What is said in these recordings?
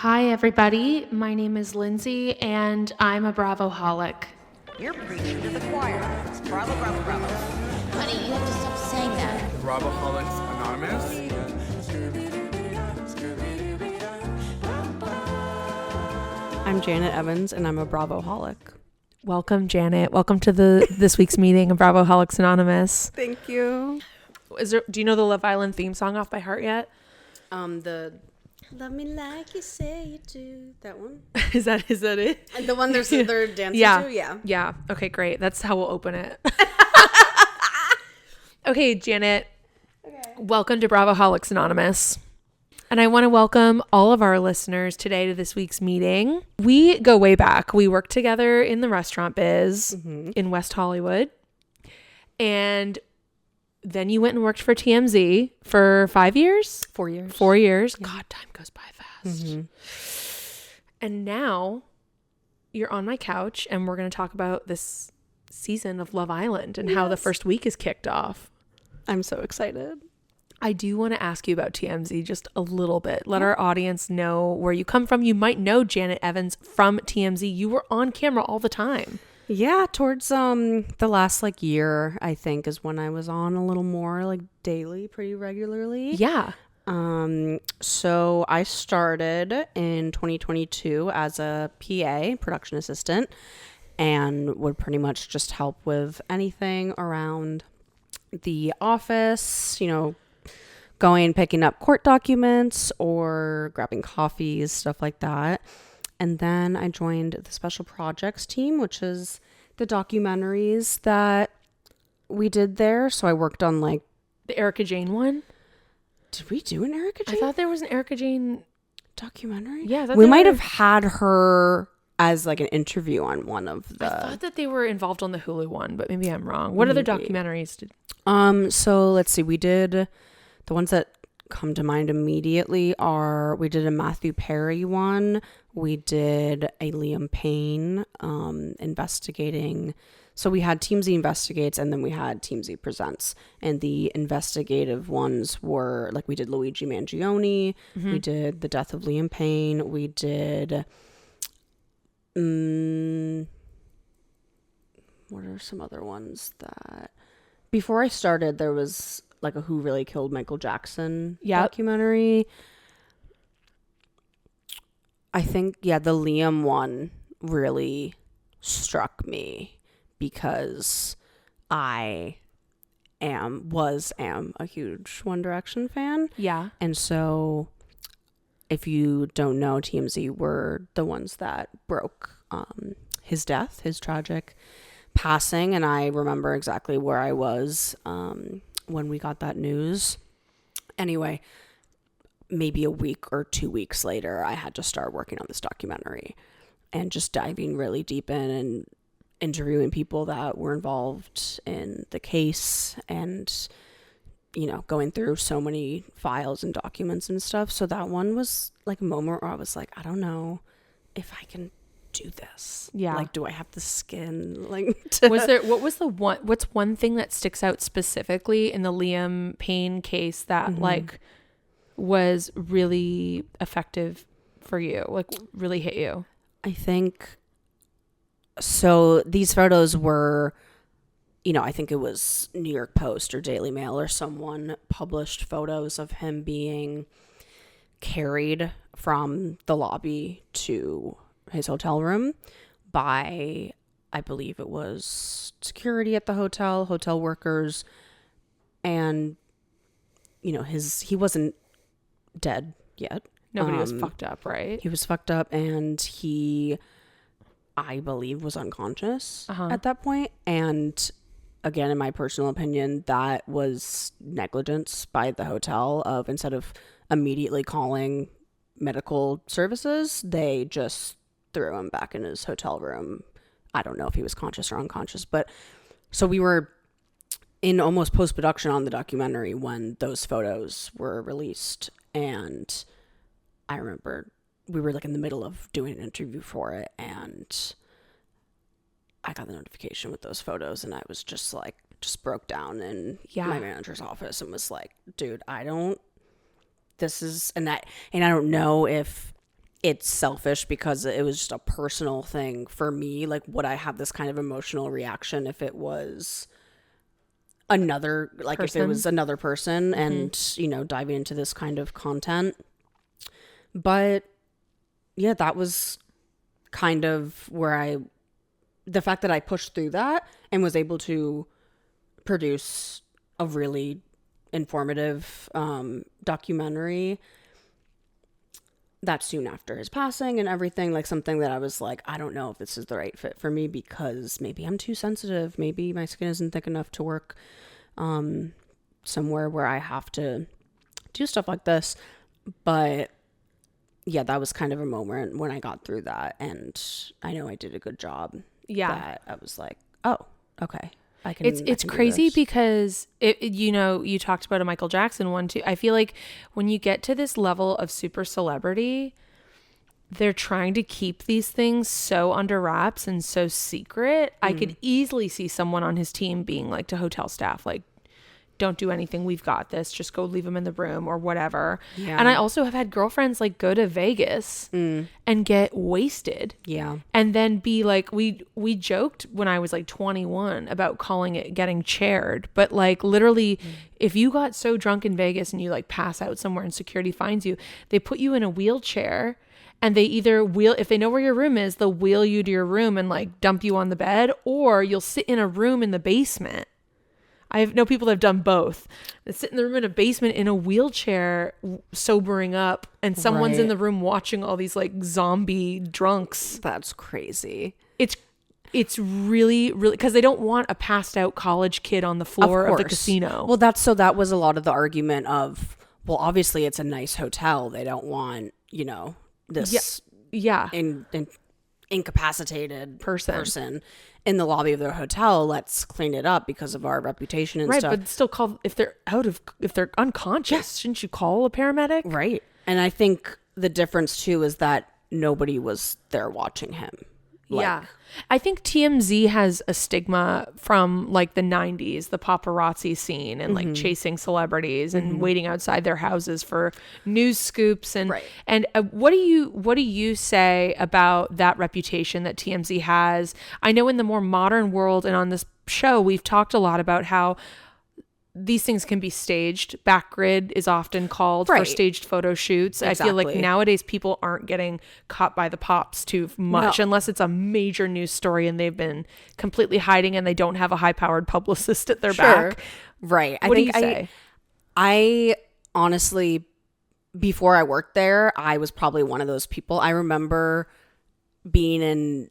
Hi, everybody. My name is Lindsay, and I'm a Bravoholic. You're preaching to the choir. Bravo, bravo, bravo. Honey, you have to stop saying that. Bravoholics Anonymous. I'm Janet Evans, and I'm a Bravoholic. Welcome, Janet. Welcome to this week's meeting of Bravoholics Anonymous. Thank you. Do you know the Love Island theme song off by heart yet? The Love Me Like You Say You Do. That one? Is that it? And the one they're dancing to? Yeah. Yeah. Okay, great. That's how we'll open it. Okay, Janet. Okay. Welcome to Bravoholics Anonymous. And I want to welcome all of our listeners today to this week's meeting. We go way back. We worked together in the restaurant biz in West Hollywood. And then you went and worked for TMZ for 5 years? 4 years. 4 years. Yeah. God, time goes by fast. And now you're on my couch and we're going to talk about this season of Love Island and how the first week is kicked off. I'm so excited. I do want to ask you about TMZ just a little bit. Let our audience know where you come from. You might know Janet Evans from TMZ. You were on camera all the time. Yeah, towards the last year, I think, is when I was on a little more daily, pretty regularly. Yeah. So I started in 2022 as a PA, production assistant, and would pretty much just help with anything around the office, picking up court documents or grabbing coffees, stuff like that. And then I joined the special projects team, which is the documentaries that we did there. So I worked on the Erica Jane one. Did we do an Erica Jane? I thought there was an Erica Jane documentary. Yeah. We might have had her as an interview on one of the... I thought that they were involved on the Hulu one, but maybe I'm wrong. What other documentaries did... So let's see. We did... The ones that come to mind immediately are... We did a Matthew Perry one. We did a Liam Payne investigating... So we had TMZ Investigates and then we had TMZ Presents. And the investigative ones were... we did Luigi Mangione. We did The Death of Liam Payne. We did... what are some other ones that... Before I started, there was a Who Really Killed Michael Jackson documentary. I think, the Liam one really struck me because I am a huge One Direction fan. Yeah. And so if you don't know, TMZ were the ones that broke his death, his tragic passing. And I remember exactly where I was when we got that news. Anyway, maybe a week or 2 weeks later, I had to start working on this documentary and just diving really deep in and interviewing people that were involved in the case and, going through so many files and documents and stuff. So that one was a moment where I was I don't know if I can do this. Yeah. Do I have the skin? What's one thing that sticks out specifically in the Liam Payne case that was really effective for you? Really hit you? I think so. These photos were, I think it was New York Post or Daily Mail or someone published photos of him being carried from the lobby to his hotel room by, I believe it was security at the hotel workers. And, he wasn't dead yet. Nobody was fucked up, right? He was fucked up and he, I believe, was unconscious at that point. And again, in my personal opinion, that was negligence by the hotel of instead of immediately calling medical services, they just threw him back in his hotel room. I don't know if he was conscious or unconscious, but so we were in almost post-production on the documentary when those photos were released. And I remember we were in the middle of doing an interview for it and I got the notification with those photos and I was just broke down in my manager's office and was dude, I don't know if it's selfish because it was just a personal thing for me. Like, would I have this kind of emotional reaction if it was another, like if it was another person and, you know, diving into this kind of content? But yeah, that was kind of where the fact that I pushed through that and was able to produce a really informative documentary that soon after his passing and everything, like something that I was like, I don't know if this is the right fit for me because maybe I'm too sensitive. Maybe my skin isn't thick enough to work somewhere where I have to do stuff like this. But yeah, that was kind of a moment when I got through that, and I know I did a good job. Yeah. That I was like, oh, okay. It's crazy because you know, you talked about a Michael Jackson one too. I feel like when you get to this level of super celebrity, they're trying to keep these things so under wraps and so secret. I could easily see someone on his team being like to hotel staff, like, don't do anything, we've got this, just go leave him in the room or whatever. Yeah. And I also have had girlfriends like go to Vegas and get wasted. Yeah. And then be like, we joked when I was like 21 about calling it getting chaired, but like literally if you got so drunk in Vegas and you like pass out somewhere and security finds you, they put you in a wheelchair and they either if they know where your room is, they'll wheel you to your room and like dump you on the bed, or you'll sit in a room in the basement. I know people that have done both. They sit in the room in a basement in a wheelchair, sobering up, and someone's in the room watching all these like zombie drunks. That's crazy. It's really, really, because they don't want a passed out college kid on the floor of the casino. Well, that was a lot of the argument of, well, obviously it's a nice hotel. They don't want, you know, this incapacitated person in the lobby of their hotel. Let's clean it up because of our reputation and stuff. Right, but still call if they're unconscious, shouldn't you call a paramedic? Right. And I think the difference too is that nobody was there watching him. Yeah. I think TMZ has a stigma from like the 90s, the paparazzi scene and like chasing celebrities and waiting outside their houses for news scoops and what do you say about that reputation that TMZ has? I know in the more modern world and on this show we've talked a lot about how these things can be staged. Backgrid is often called for staged photo shoots. Exactly. I feel like nowadays people aren't getting caught by the pops too much unless it's a major news story and they've been completely hiding and they don't have a high-powered publicist at their back. Right. What do you say? I honestly, before I worked there, I was probably one of those people. I remember being in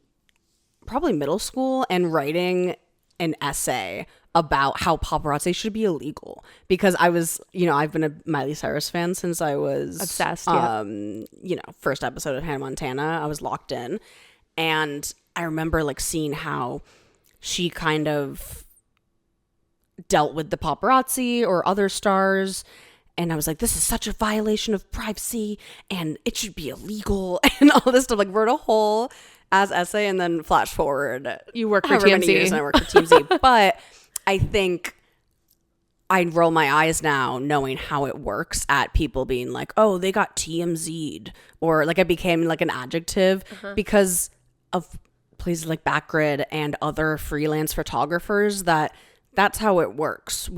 probably middle school and writing an essay about how paparazzi should be illegal, because I was, you know, I've been a Miley Cyrus fan since I was obsessed. You know, first episode of Hannah Montana, I was locked in, and I remember like seeing how she kind of dealt with the paparazzi or other stars, and I was like, this is such a violation of privacy and it should be illegal and all this stuff. Like, wrote a whole as essay, and then flash forward, you work for TMZ. Many years and I work for TMZ. But I think I roll my eyes now knowing how it works at people being like, oh, they got TMZ'd, or like it became like an adjective because of places like Backgrid and other freelance photographers. That's how it works.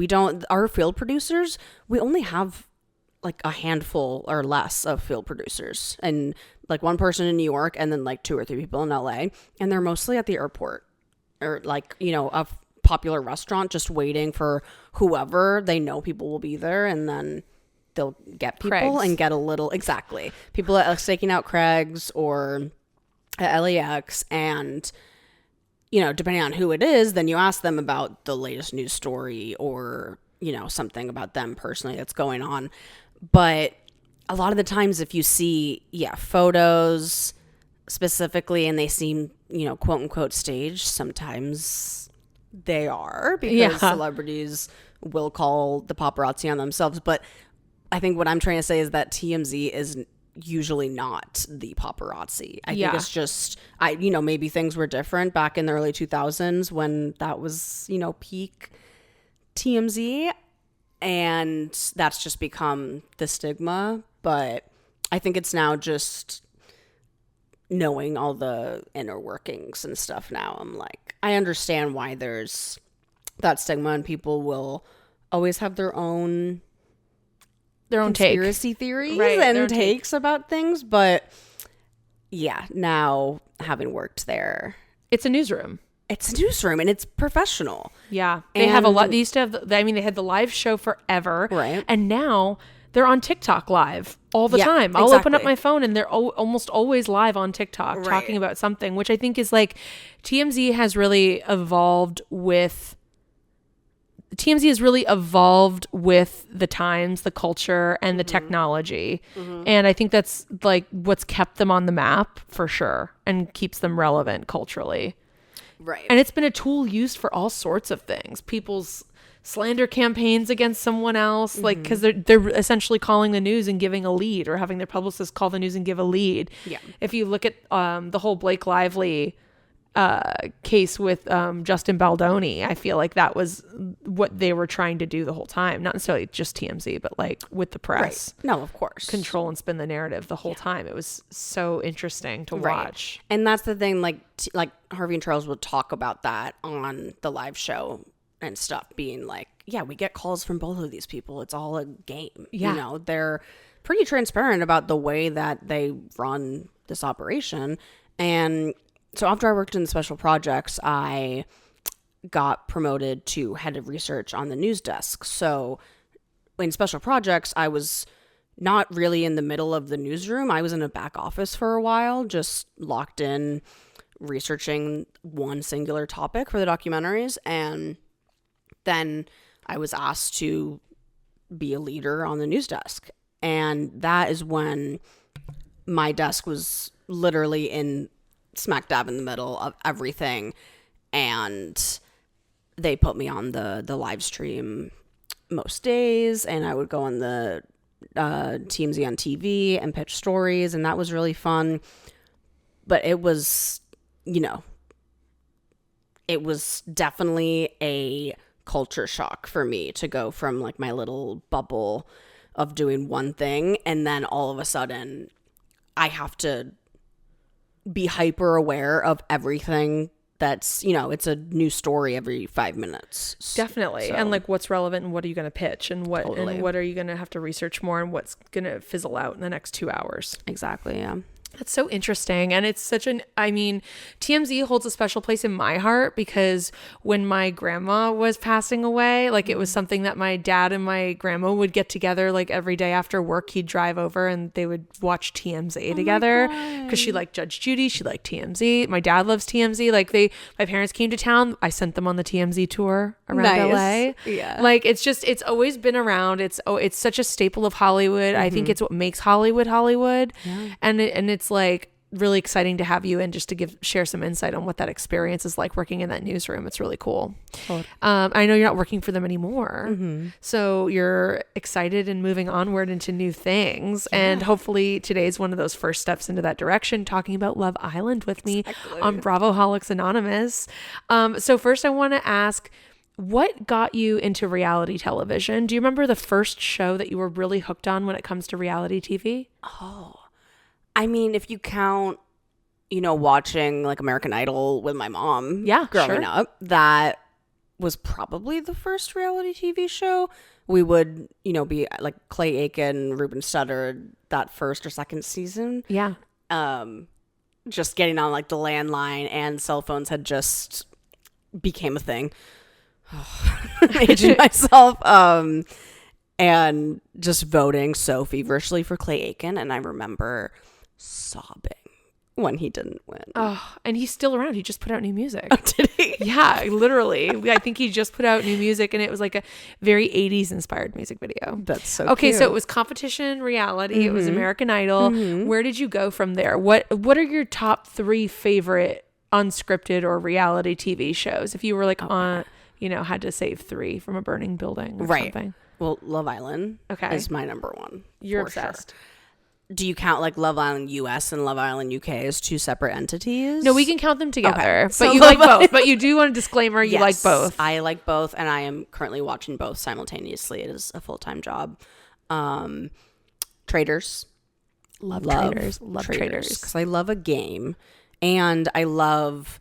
Our field producers, we only have like a handful or less of field producers, and like one person in New York and then like 2 or 3 people in LA, and they're mostly at the airport or like, you know, a popular restaurant just waiting for whoever they know people will be there, and then they'll get people Craig's. And get a little people at staking out Craig's or at LAX, and you know, depending on who it is, then you ask them about the latest news story or, you know, something about them personally that's going on. But a lot of the times if you see photos specifically and they seem, you know, quote unquote staged, sometimes they are, because celebrities will call the paparazzi on themselves. But I think what I'm trying to say is that TMZ is usually not the paparazzi. I think it's just, you know, maybe things were different back in the early 2000s when that was, you know, peak TMZ, and that's just become the stigma. But I think it's now just knowing all the inner workings and stuff now, I'm like, I understand why there's that stigma and people will always have their own conspiracy theories and takes about things. But yeah, now having worked there, it's a newsroom. It's a newsroom and it's professional. Yeah. They have a lot. They used to have, they had the live show forever. Right. And now they're on TikTok live all the time. I'll open up my phone and they're almost always live on TikTok talking about something, which I think is like TMZ has really evolved with the times, the culture, and the technology. And I think that's like what's kept them on the map for sure and keeps them relevant culturally. Right. And it's been a tool used for all sorts of things. People's slander campaigns against someone else, like, because they're essentially calling the news and giving a lead, or having their publicist call the news and give a lead. Yeah. If you look at the whole Blake Lively case with Justin Baldoni, I feel like that was what they were trying to do the whole time. Not necessarily just TMZ, but like with the press. Right. No, of course. Control and spin the narrative the whole time. It was so interesting to watch. And that's the thing, like Harvey and Charles would talk about that on the live show and stuff, being like, yeah, we get calls from both of these people. It's all a game. Yeah. You know, they're pretty transparent about the way that they run this operation. And so after I worked in special projects, I got promoted to head of research on the news desk. So in special projects, I was not really in the middle of the newsroom. I was in a back office for a while, just locked in researching one singular topic for the documentaries. And then I was asked to be a leader on the news desk. And that is when my desk was literally in smack dab in the middle of everything. And they put me on the live stream most days. And I would go on the TMZ on TV and pitch stories. And that was really fun. But it was, you know, it was definitely a culture shock for me to go from like my little bubble of doing one thing, and then all of a sudden I have to be hyper aware of everything that's, you know, it's a new story every 5 minutes. Definitely. So, and like what's relevant and what are you going to pitch and what and what are you going to have to research more and what's going to fizzle out in the next 2 hours. Exactly. Yeah. That's so interesting. And it's such I mean, TMZ holds a special place in my heart because when my grandma was passing away, like it was something that my dad and my grandma would get together like every day after work. He'd drive over and they would watch TMZ together because she liked Judge Judy. She liked TMZ. My dad loves TMZ. Like my parents came to town. I sent them on the TMZ tour around LA. Yeah. Like it's always been around. It's such a staple of Hollywood. I think it's what makes Hollywood. Yeah. And it's like really exciting to have you in just to share some insight on what that experience is like working in that newsroom. It's really cool. I know you're not working for them anymore. So you're excited and moving onward into new things. And hopefully today's one of those first steps into that direction, talking about Love Island with me on Bravoholics Anonymous. So first I want to ask, what got you into reality television? Do you remember the first show that you were really hooked on when it comes to reality TV? I mean, if you count, you know, watching like American Idol with my mom growing up, that was probably the first reality TV show. We would, you know, be like Clay Aiken, Ruben Studdard, that first or second season. Yeah. Just getting on like the landline, and cell phones had just became a thing. Aging myself. And just voting so feverishly for Clay Aiken. And I remember sobbing when he didn't win. Oh, and he's still around. He just put out new music. Oh, did he? Yeah, literally. I think he just put out new music, and it was like a very 80s inspired music video. That's so okay, cute. So it was competition reality. It was American Idol. Where did you go from there? What are your top 3 favorite unscripted or reality TV shows? If you were like on, you know, had to save 3 from a burning building or something. Well, Love Island is my number one. You're obsessed. Sure. Do you count like Love Island US and Love Island UK as 2 separate entities? No, we can count them together. Okay. But so you like both. But you do want a disclaimer, you like both. I like both, and I am currently watching both simultaneously. It is a full-time job. Traders. Love Traitors. Because I love a game, and I love,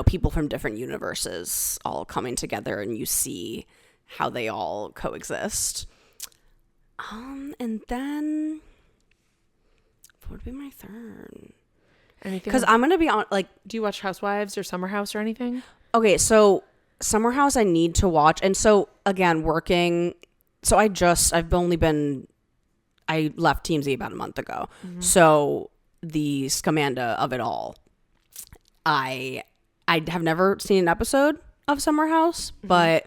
people from different universes all coming together, and you see how they all coexist. And then what would be my third? Anything? Because I'm gonna be on, like, do you watch Housewives or Summer House or anything? Okay, so Summer House I need to watch, and so again, working. So I left TMZ about a month ago, so the Scamanda of it all. I have never seen an episode of Summer House, but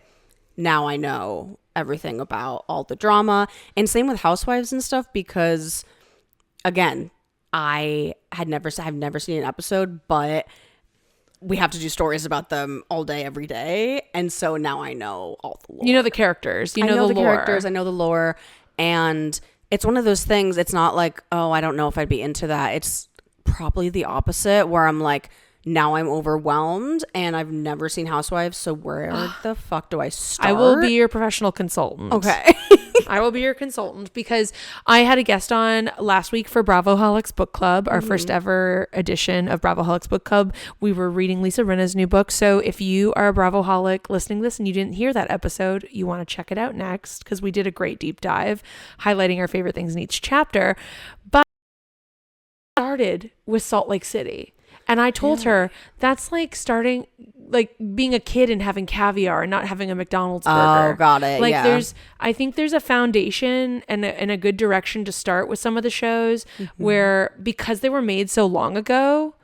now I know everything about all the drama, and same with Housewives and stuff, because again, I've never seen an episode, but we have to do stories about them all day, every day, and so now I know all the lore. You know the characters. I know the lore. Characters. I know the lore, and it's one of those things. It's not like, oh, I don't know if I'd be into that. It's probably the opposite, where I'm like, now I'm overwhelmed, and I've never seen Housewives, so where the fuck do I start? I will be your professional consultant. Okay. I will be your consultant, because I had a guest on last week for Bravoholics Book Club, our first ever edition of Bravoholics Book Club. We were reading Lisa Rinna's new book. So if you are a Bravoholic listening to this and you didn't hear that episode, you want to check it out next, because we did a great deep dive highlighting our favorite things in each chapter. But I started with Salt Lake City. And I told her that's like starting, like being a kid and having caviar and not having a McDonald's burger. Oh, got it. Like yeah. I think there's a foundation and a good direction to start with some of the shows where, because they were made so long ago,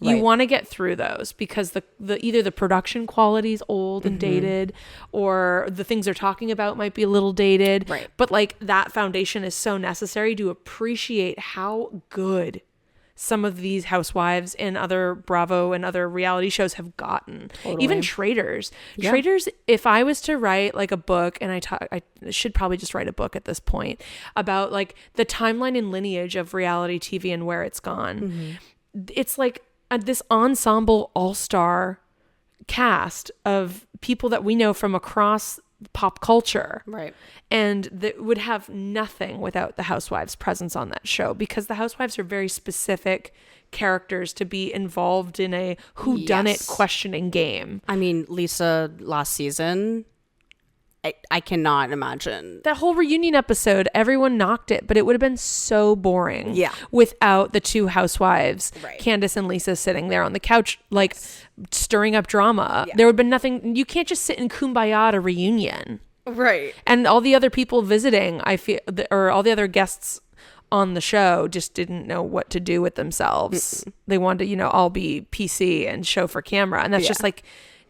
you want to get through those, because the either the production quality is old and dated, or the things they're talking about might be a little dated. Right. But like that foundation is so necessary to appreciate how good some of these Housewives and other Bravo and other reality shows have gotten. Totally. Even Traitors. Yeah. Traitors, if I was to write like a book, and I should probably just write a book at this point about like the timeline and lineage of reality TV and where it's gone. It's like this ensemble all-star cast of people that we know from across pop culture. Right. And that would have nothing without the Housewives' presence on that show, because the Housewives are very specific characters to be involved in a whodunit questioning game. I mean, Lisa last season, I cannot imagine. That whole reunion episode, everyone knocked it, but it would have been so boring without the two housewives, Candace and Lisa, sitting there on the couch, like stirring up drama. There would have been nothing. You can't just sit in kumbaya at a reunion. Right. And all the other people visiting, I feel, or all the other guests on the show just didn't know what to do with themselves. They wanted to, all be PC and show for camera. And that's just like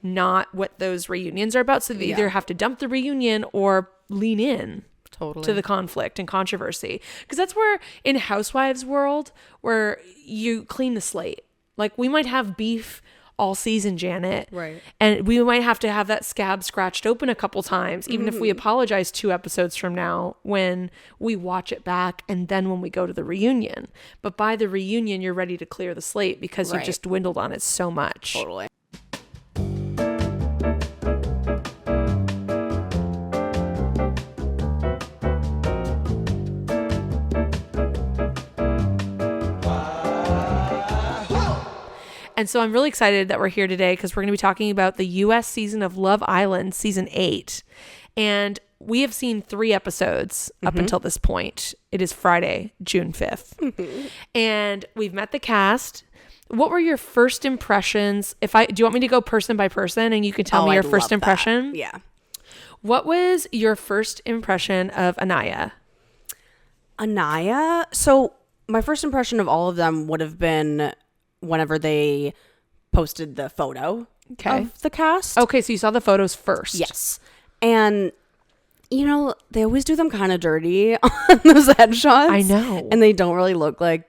not what those reunions are about. So they either have to dump the reunion or lean in to the conflict and controversy. Because that's where, in Housewives world, where you clean the slate. Like, we might have beef all season, Janet. Right. And we might have to have that scab scratched open a couple times, even if we apologize 2 episodes from now when we watch it back and then when we go to the reunion. But by the reunion, you're ready to clear the slate because you've just dwindled on it so much. Totally. And so I'm really excited that we're here today, because we're going to be talking about the U.S. season of Love Island, season 8. And we have seen 3 episodes up until this point. It is Friday, June 5th. And we've met the cast. What were your first impressions? Do you want me to go person by person and you can tell me your first impression? That. Yeah. What was your first impression of Anaya? So my first impression of all of them would have been whenever they posted the photo of the cast. Okay, so you saw the photos first. Yes. And, they always do them kind of dirty on those headshots. I know. And they don't really look like,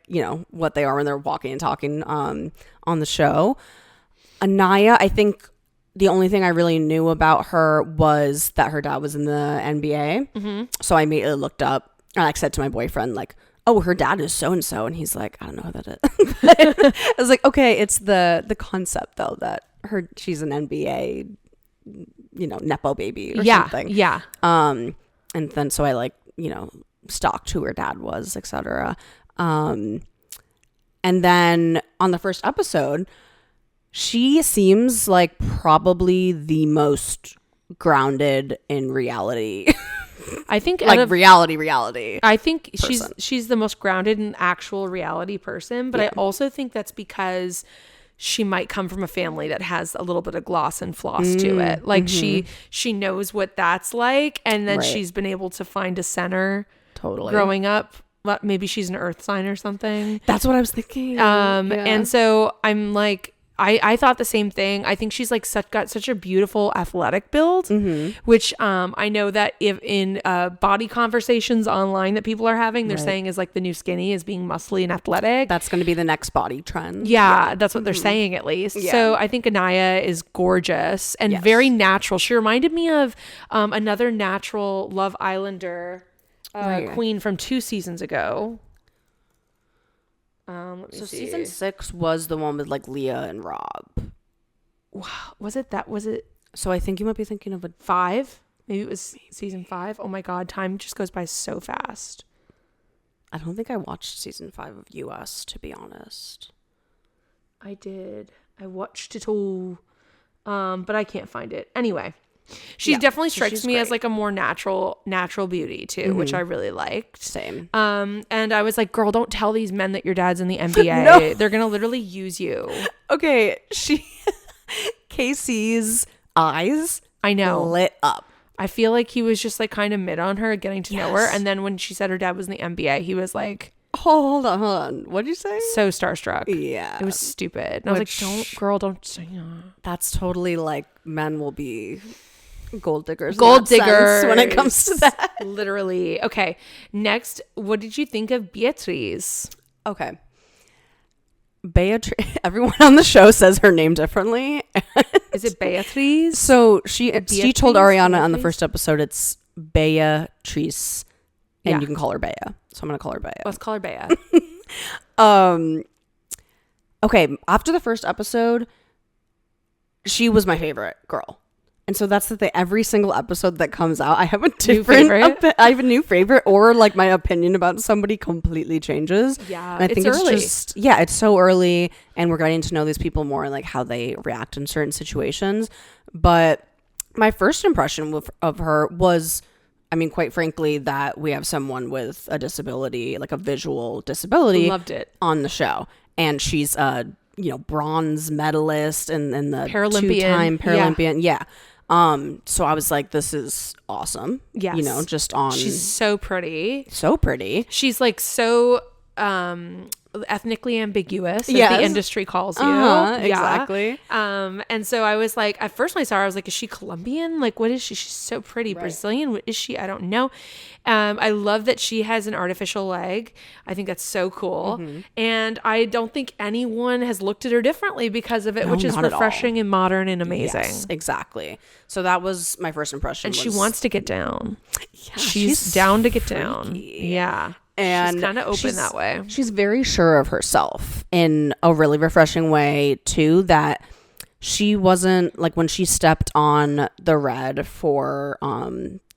what they are when they're walking and talking on the show. Anaya, I think the only thing I really knew about her was that her dad was in the NBA. So I immediately looked up, and I said to my boyfriend, like, oh, her dad is so-and-so. And he's like, I don't know who that is. I was like, okay, it's the concept, though, that she's an NBA, Nepo baby or something. Yeah. And then so I stalked who her dad was, etc. And then on the first episode, she seems like probably the most grounded in reality. I think like reality. I think person. she's the most grounded in actual reality person, but I also think that's because she might come from a family that has a little bit of gloss and floss to it. Like she knows what that's like, and then she's been able to find a center growing up. Maybe she's an earth sign or something. That's what I was thinking. And so I'm like, I thought the same thing. I think she's like got such a beautiful athletic build, which I know that if in body conversations online that people are having, they're saying is like the new skinny is being muscly and athletic. That's going to be the next body trend. Yeah, that's what they're saying at least. Yeah. So I think Anaya is gorgeous and very natural. She reminded me of another natural Love Islander queen from 2 seasons ago. Let me see. Season 6 was the one with like Leah and Rob. Wow. Was it? So I think you might be thinking of 5. Maybe it was season 5. Oh my God. Time just goes by so fast. I don't think I watched season 5 of US, to be honest. I did. I watched it all. But I can't find it. Anyway. She definitely strikes me as like a more natural beauty too, which I really liked. Same. And I was like, girl, don't tell these men that your dad's in the NBA. No. They're gonna literally use you. Okay, Casey's eyes, I know, lit up. I feel like he was just like kind of mid on her, getting to know her, and then when she said her dad was in the NBA, he was like, hold on. What did you say? So starstruck. Yeah, it was stupid. And I was like, don't say that. That's totally like men will be gold diggers when it comes to that. Literally. Okay, next, what did you think of Beatrice? Okay, Beatrice. Everyone on the show says her name differently. Is it Beatrice? So she told Ariana on the first episode it's Beatrice, and you can call her Bea. So I'm gonna call her Bea. Let's call her Bea. Okay, after the first episode, she was my favorite girl. And so that's the thing. Every single episode that comes out, I have a different I have a new favorite, or like my opinion about somebody completely changes. Yeah, and I think it's just it's so early, and we're getting to know these people more and like how they react in certain situations. But my first impression of her was, I mean, quite frankly, that we have someone with a disability, like a visual disability, loved it on the show, and she's a bronze medalist and the Paralympian. 2-time Paralympian. Yeah. So I was like, this is awesome. Yes. She's so pretty. So pretty. She's like so ethnically ambiguous, as the industry calls you. Exactly. And so I was like, at first when I saw her, I was like, is she Colombian? Like, what is she? She's so pretty. Right. Brazilian? What is she? I don't know. I love that she has an artificial leg. I think that's so cool. And I don't think anyone has looked at her differently because of it, which is refreshing and modern and amazing. Yes, exactly. So that was my first impression. And she wants to get down. Yeah, she's down to get down. Yeah. And she's kind of open that way. She's very sure of herself in a really refreshing way too, that she wasn't like when she stepped on the red for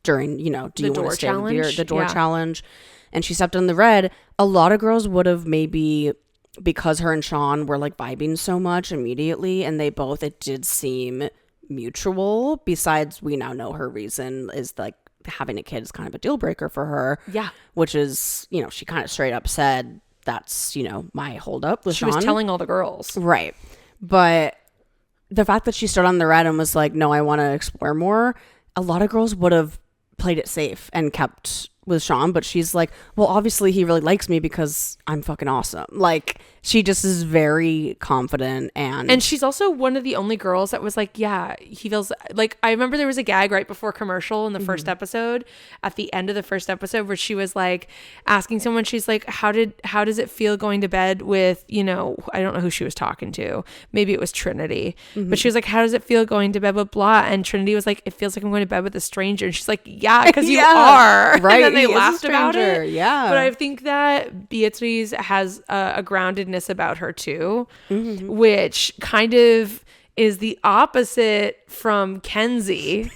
during, do you want to stay the door challenge, and she stepped on the red, a lot of girls would have maybe, because her and Sean were like vibing so much immediately, and it did seem mutual. Besides, we now know her reason is like having a kid is kind of a deal breaker for her. Yeah. Which is, she kind of straight up said, that's, my hold up with Sean. She was telling all the girls. Right. But the fact that she stood on the red and was like, no, I want to explore more. A lot of girls would have played it safe and kept with Sean, but she's like, well, obviously he really likes me because I'm fucking awesome. Like, she just is very confident, and she's also one of the only girls that was like, yeah, he feels like, I remember there was a gag right before commercial in the first episode, at the end of the first episode, where she was like asking someone, she's like, how does it feel going to bed with, I don't know who she was talking to, maybe it was Trinity, but she was like, how does it feel going to bed with blah, and Trinity was like, it feels like I'm going to bed with a stranger, and she's like, yeah, because you are, right? And then they laughed about it. Yeah. But I think that Beatrice has a groundedness about her too, which kind of is the opposite from Kenzie.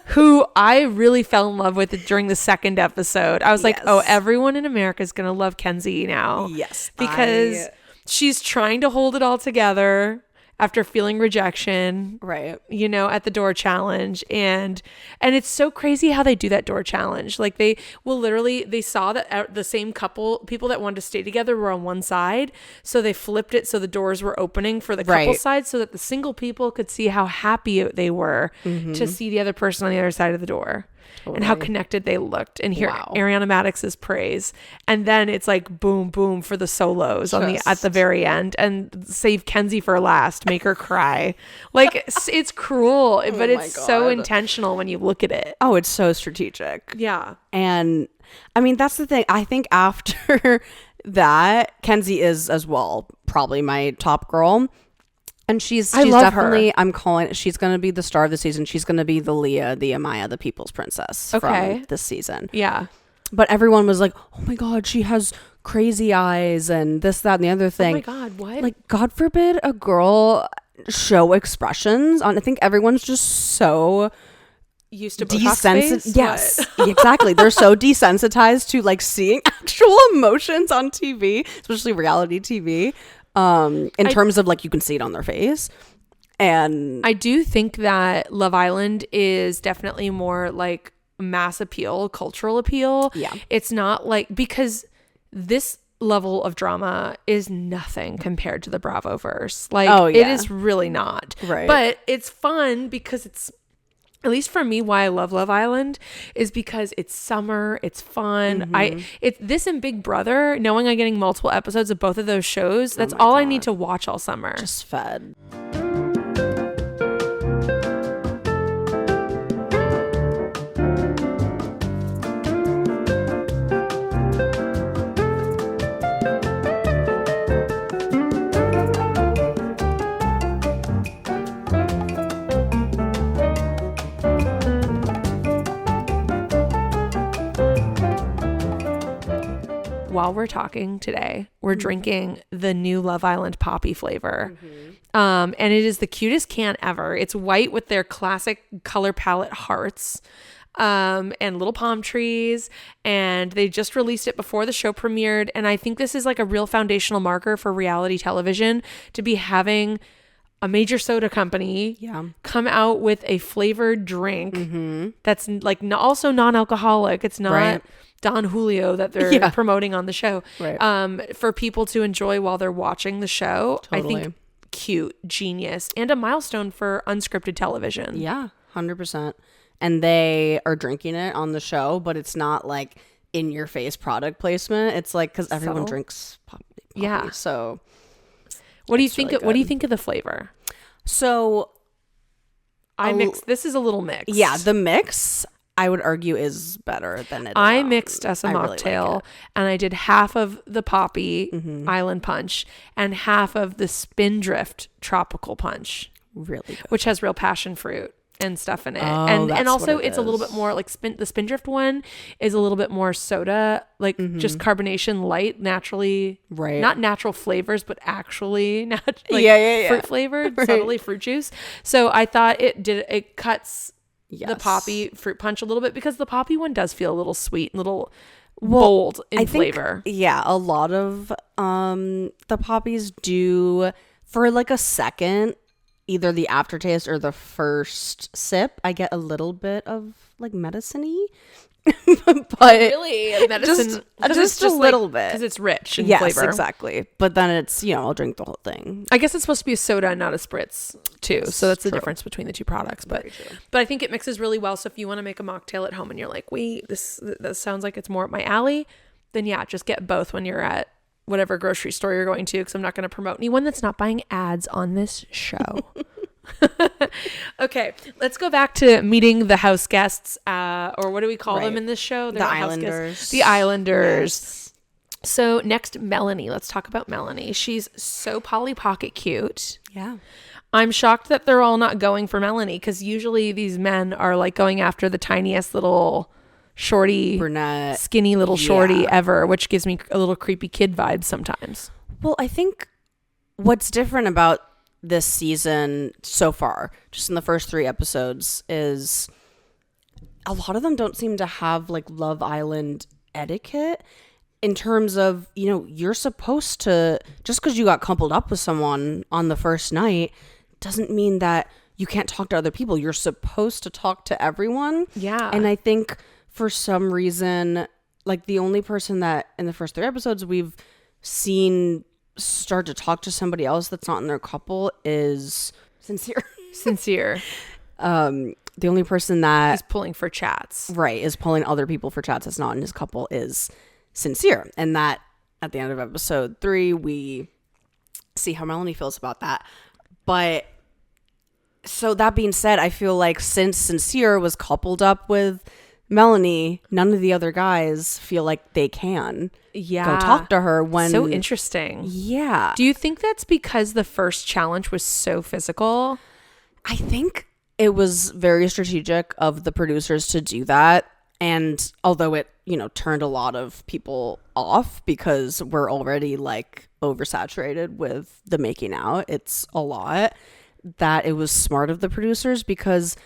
who I really fell in love with during the second episode. I was like, Yes. oh, everyone in America is going to love Kenzie now. Yes. Because she's trying to hold it all together after feeling rejection, Right. you know, at the door challenge. And it's so crazy how they do that door challenge. Like they will literally, they saw that the same people that wanted to stay together were on one side. So they flipped it so the doors were opening for the couple side so that the single people could see how happy they were to see the other person on the other side of the door. And how connected they looked, and hear Ariana Madix's praise, and then it's like boom, boom for the solos at the very end, and save Kenzie for last, make her cry. Like it's cruel, but it's so intentional when you look at it. Oh, it's so strategic. Yeah, and I mean that's the thing. I think after that, Kenzie is as well probably my top girl. And she's love definitely, her. She's going to be the star of the season. She's going to be the Leah, the Amaya, the people's princess from this season. Yeah. But everyone was like, oh my God, she has crazy eyes and this, that, and the other thing. Oh my God, what? Like, God forbid a girl show expressions on, I think everyone's just so used to Botox face? Yes, exactly. They're so desensitized to like seeing actual emotions on TV, especially reality TV. In terms of like you can see it on their face. And I do think that Love Island is definitely more like mass appeal, cultural appeal. Yeah. It's not like, because this level of drama is nothing compared to the Bravoverse. Like it is really not. Right. But it's fun because it's, at least for me, why I love Love Island is because it's summer, it's fun. It's this and Big Brother, knowing I'm getting multiple episodes of both of those shows, that's all I need to watch all summer. Just fed. While we're talking today, we're drinking the new Love Island Poppy flavor. And it is the cutest can ever. It's white with their classic color palette hearts and little palm trees. And they just released it before the show premiered. And I think this is like a real foundational marker for reality television to be having a major soda company come out with a flavored drink that's like also non-alcoholic. It's not Don Julio that they're promoting on the show, for people to enjoy while they're watching the show. Totally. I think cute, genius, and a milestone for unscripted television. Yeah, 100%. And they are drinking it on the show, but it's not like in your face product placement. It's like, because everyone drinks poppy. Yeah. So what do you think? What do you think of the flavor? So I mixed. This is a little mixed. Yeah, the mix, I would argue, is better than it is. I mixed us a mocktail, like and I did half of the Poppy Island Punch and half of the Spindrift Tropical Punch. Really good. Which has real passion fruit and stuff in it. Oh, and also it's a little bit more like the Spindrift one is a little bit more soda, like just carbonation light, naturally, not natural flavors, but actually fruit flavored, subtly fruit juice. So I thought it cuts the Poppy fruit punch a little bit, because the Poppy one does feel a little sweet, a little bold in flavor. A lot of the Poppies do, for like a second, either the aftertaste or the first sip, I get a little bit of like medicine-y. But really, medicine, just a little bit, because it's rich in yes, flavor. Exactly. But then it's, I'll drink the whole thing. I guess it's supposed to be a soda and not a spritz too, so that's the difference between the two products. But I think it mixes really well. So if you want to make a mocktail at home and you're like, wait, this sounds like it's more up my alley, then just get both when you're at whatever grocery store you're going to, because I'm not going to promote anyone that's not buying ads on this show. Okay, let's go back to meeting the house guests, or what do we call them in this show? The Islanders. The Islanders. Yes. So next, Melanie. Let's talk about Melanie. She's so Polly Pocket cute. Yeah. I'm shocked that they're all not going for Melanie, because usually these men are like going after the tiniest little shorty, brunette, skinny little shorty ever, which gives me a little creepy kid vibes sometimes. Well, I think what's different about this season so far, just in the first 3 episodes, is a lot of them don't seem to have like Love Island etiquette in terms of, you're supposed to, just because you got coupled up with someone on the first night doesn't mean that you can't talk to other people. You're supposed to talk to everyone. Yeah. And I think for some reason, like the only person that in the first 3 episodes we've seen start to talk to somebody else that's not in their couple is Sincere. The only person that He's pulling for chats. Right, is pulling other people for chats that's not in his couple is Sincere. And that at the end of episode 3, we see how Melanie feels about that. But so that being said, I feel like since Sincere was coupled up with Melanie, none of the other guys feel like they can go talk to her when... So interesting. Yeah. Do you think that's because the first challenge was so physical? I think it was very strategic of the producers to do that. And although it, turned a lot of people off because we're already like oversaturated with the making out, it's a lot, that it was smart of the producers because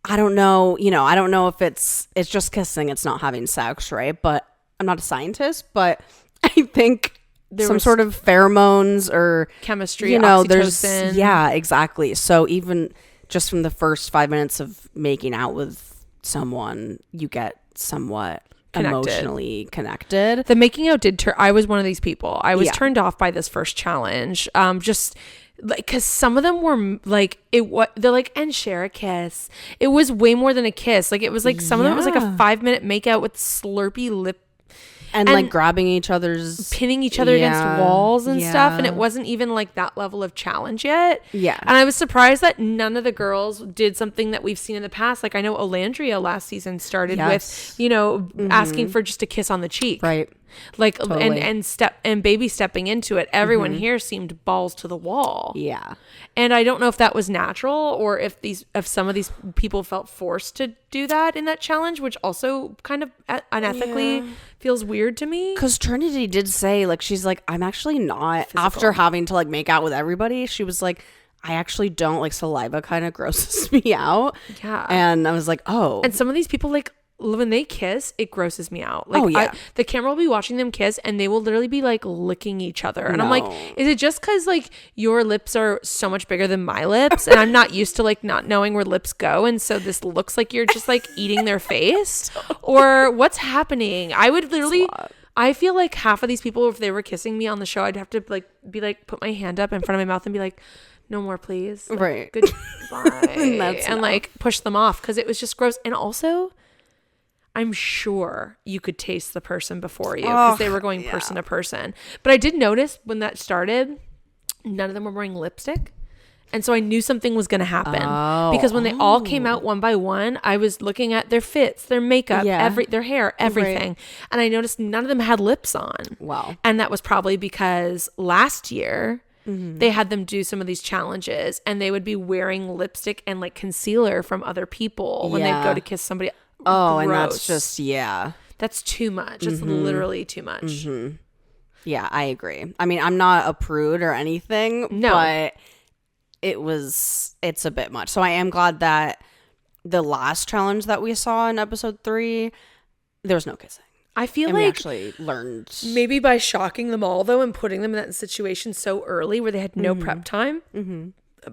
I don't know, I don't know if it's just kissing, it's not having sex, right? But I'm not a scientist, but I think there some sort of pheromones or chemistry, oxytocin. There's, yeah, exactly. So even just from the first 5 minutes of making out with someone, you get somewhat emotionally connected. The making out did I was one of these people. I was turned off by this first challenge. Just like, because some of them were like, they're like, and share a kiss. It was way more than a kiss. Like, it was like, some of them was like a 5-minute make out with slurpy lip. And like grabbing each other's, pinning each other against walls and stuff. And it wasn't even like that level of challenge yet. Yeah. And I was surprised that none of the girls did something that we've seen in the past. Like, I know Olandria last season started with, asking for just a kiss on the cheek. Right. Like, Totally. and baby stepping into it. Everyone here seemed balls to the wall. Yeah. And I don't know if that was natural or if some of these people felt forced to do that in that challenge, which also kind of unethically feels weird to me. Because Trinity did say, like, she's like, I'm actually not, physical. After having to like make out with everybody, she was like, I actually don't, like, saliva kind of grosses me out. Yeah. And I was like, oh. And some of these people, like, when they kiss, it grosses me out. Like, the camera will be watching them kiss and they will literally be like licking each other. And I'm like, is it just because like your lips are so much bigger than my lips and I'm not used to like not knowing where lips go, and so this looks like you're just like eating their face? Or what's happening? I would literally, I feel like half of these people, if they were kissing me on the show, I'd have to like be like, put my hand up in front of my mouth and be like, no more please, like, right, goodbye. And like push them off because it was just gross. And also, I'm sure you could taste the person before you because they were going person to person. But I did notice when that started, none of them were wearing lipstick. And so I knew something was going to happen because when they all came out one by one, I was looking at their fits, their makeup, their hair, everything. Right. And I noticed none of them had lips on. Wow. And that was probably because last year they had them do some of these challenges and they would be wearing lipstick and like concealer from other people when they'd go to kiss somebody. Oh, gross. And that's just, that's too much. It's literally too much. Yeah, I agree. I mean, I'm not a prude or anything, but it's a bit much. So I am glad that the last challenge that we saw in episode 3, there was no kissing. I feel like we actually learned. Maybe by shocking them all though and putting them in that situation so early where they had no prep time,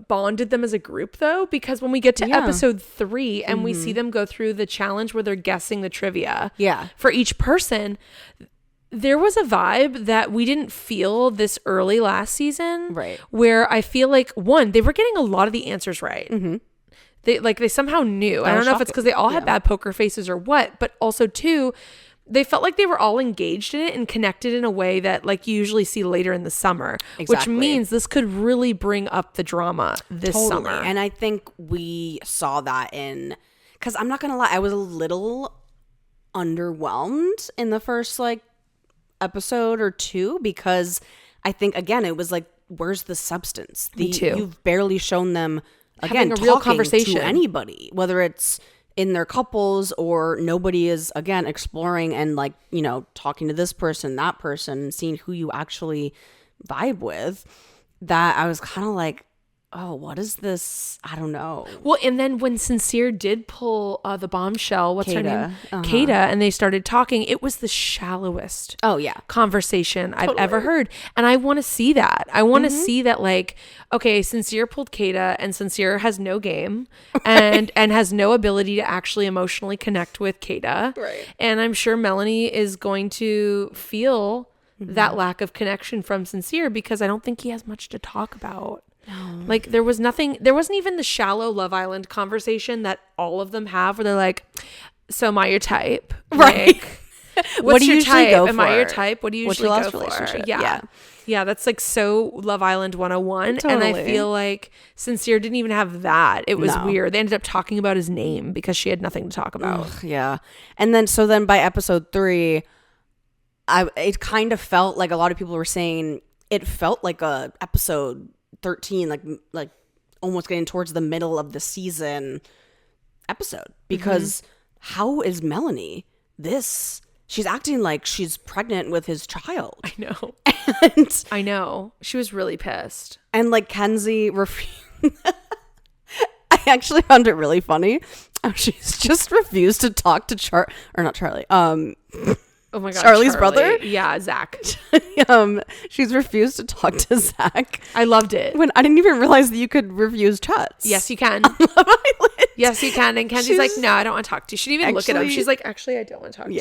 bonded them as a group though, because when we get to episode 3 and we see them go through the challenge where they're guessing the trivia for each person, there was a vibe that we didn't feel this early last season, right? Where I feel like, one, they were getting a lot of the answers right. They somehow knew. I don't know if it's because they all had bad poker faces or what, but also 2, they felt like they were all engaged in it and connected in a way that like you usually see later in the summer, which means this could really bring up the drama this summer. And I think we saw that because I'm not going to lie, I was a little underwhelmed in the first like episode or 2 because I think, again, it was like, where's the substance? Me too. You've barely shown them, again, having a real conversation to anybody, whether it's in their couples or nobody is, again, exploring and like, talking to this person, that person, and seeing who you actually vibe with. That I was kind of like, oh, what is this? I don't know. Well, and then when Sincere did pull the bombshell, what's her name? Kata. Kata, and they started talking, it was the shallowest Oh, yeah. conversation I've ever heard. And I want to see that. I want to see that, like, okay, Sincere pulled Kata, and Sincere has no game and has no ability to actually emotionally connect with Kata. Right. And I'm sure Melanie is going to feel that lack of connection from Sincere because I don't think he has much to talk about. No. Like there wasn't even the shallow Love Island conversation that all of them have where they're like, so am I your type? Right. Like, what do you usually type? go for? Am I your type? What do you What's usually your go last for? relationship? Yeah. Yeah, that's like so Love Island 101. Totally. And I feel like Sincere didn't even have that. It was No. weird. They ended up talking about his name because she had nothing to talk about. Ugh, yeah. And then by episode 3, it kind of felt like a lot of people were saying it felt like a episode 13, like almost getting towards the middle of the season episode, because how is Melanie she's acting like she's pregnant with his child. I know. And I know. She was really pissed. And like Kenzie I actually found it really funny. She's just refused to talk to not Charlie. Oh my God. Charlie's Charlie. brother? Yeah, Zach. She's refused to talk to Zach. I loved it. When I didn't even realize that you could refuse chats. Yes, you can. Love Island. Yes, you can. And Kenzie's like, no, I don't want to talk to you. She didn't even look at him. Actually- She's like, actually, I don't want to talk to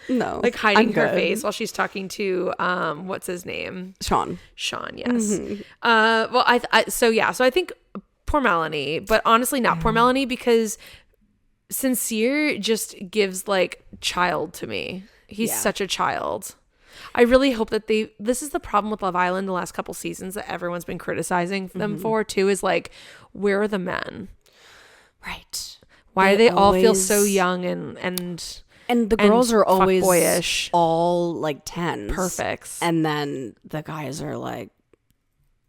you. No. Like hiding I'm her good. face while she's talking to, what's his name? Sean, yes. Well, so I think poor Melanie, but honestly not poor Melanie because Sincere just gives like child to me. He's such a child. I really hope that this is the problem with Love Island the last couple seasons that everyone's been criticizing them for too, is like, where are the men? Right. Why do they all feel so young and the girls are always fuckboyish? all like 10s. Perfects. And then the guys are like,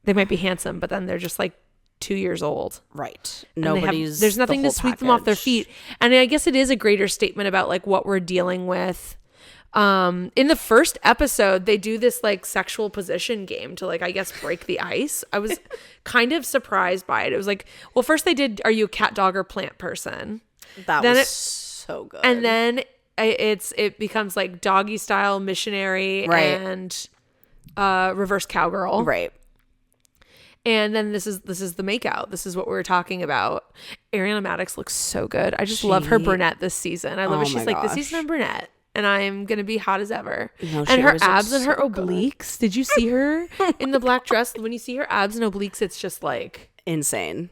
they might be handsome, but then they're just like 2 years old. right. And Nobody's there's nothing the to whole sweep them off their package. feet. And I guess it is a greater statement about like what we're dealing with. In the first episode, they do this like sexual position game to like, I guess, break the ice. I was kind of surprised by it. It was like, well, first they did, are you a cat, dog, or plant person? That Then was so good. And then it becomes like doggy style missionary Right. and reverse cowgirl. right. And then this is the makeout. This is what we were talking about. Ariana Madix looks so good. I just love her brunette this season. I love Oh it. She's my like, this gosh. season I'm brunette. And I'm going to be hot as ever. No, she and her always looks abs and her so good. obliques. Did you see her in the black dress? When you see her abs and obliques, it's just like Insane.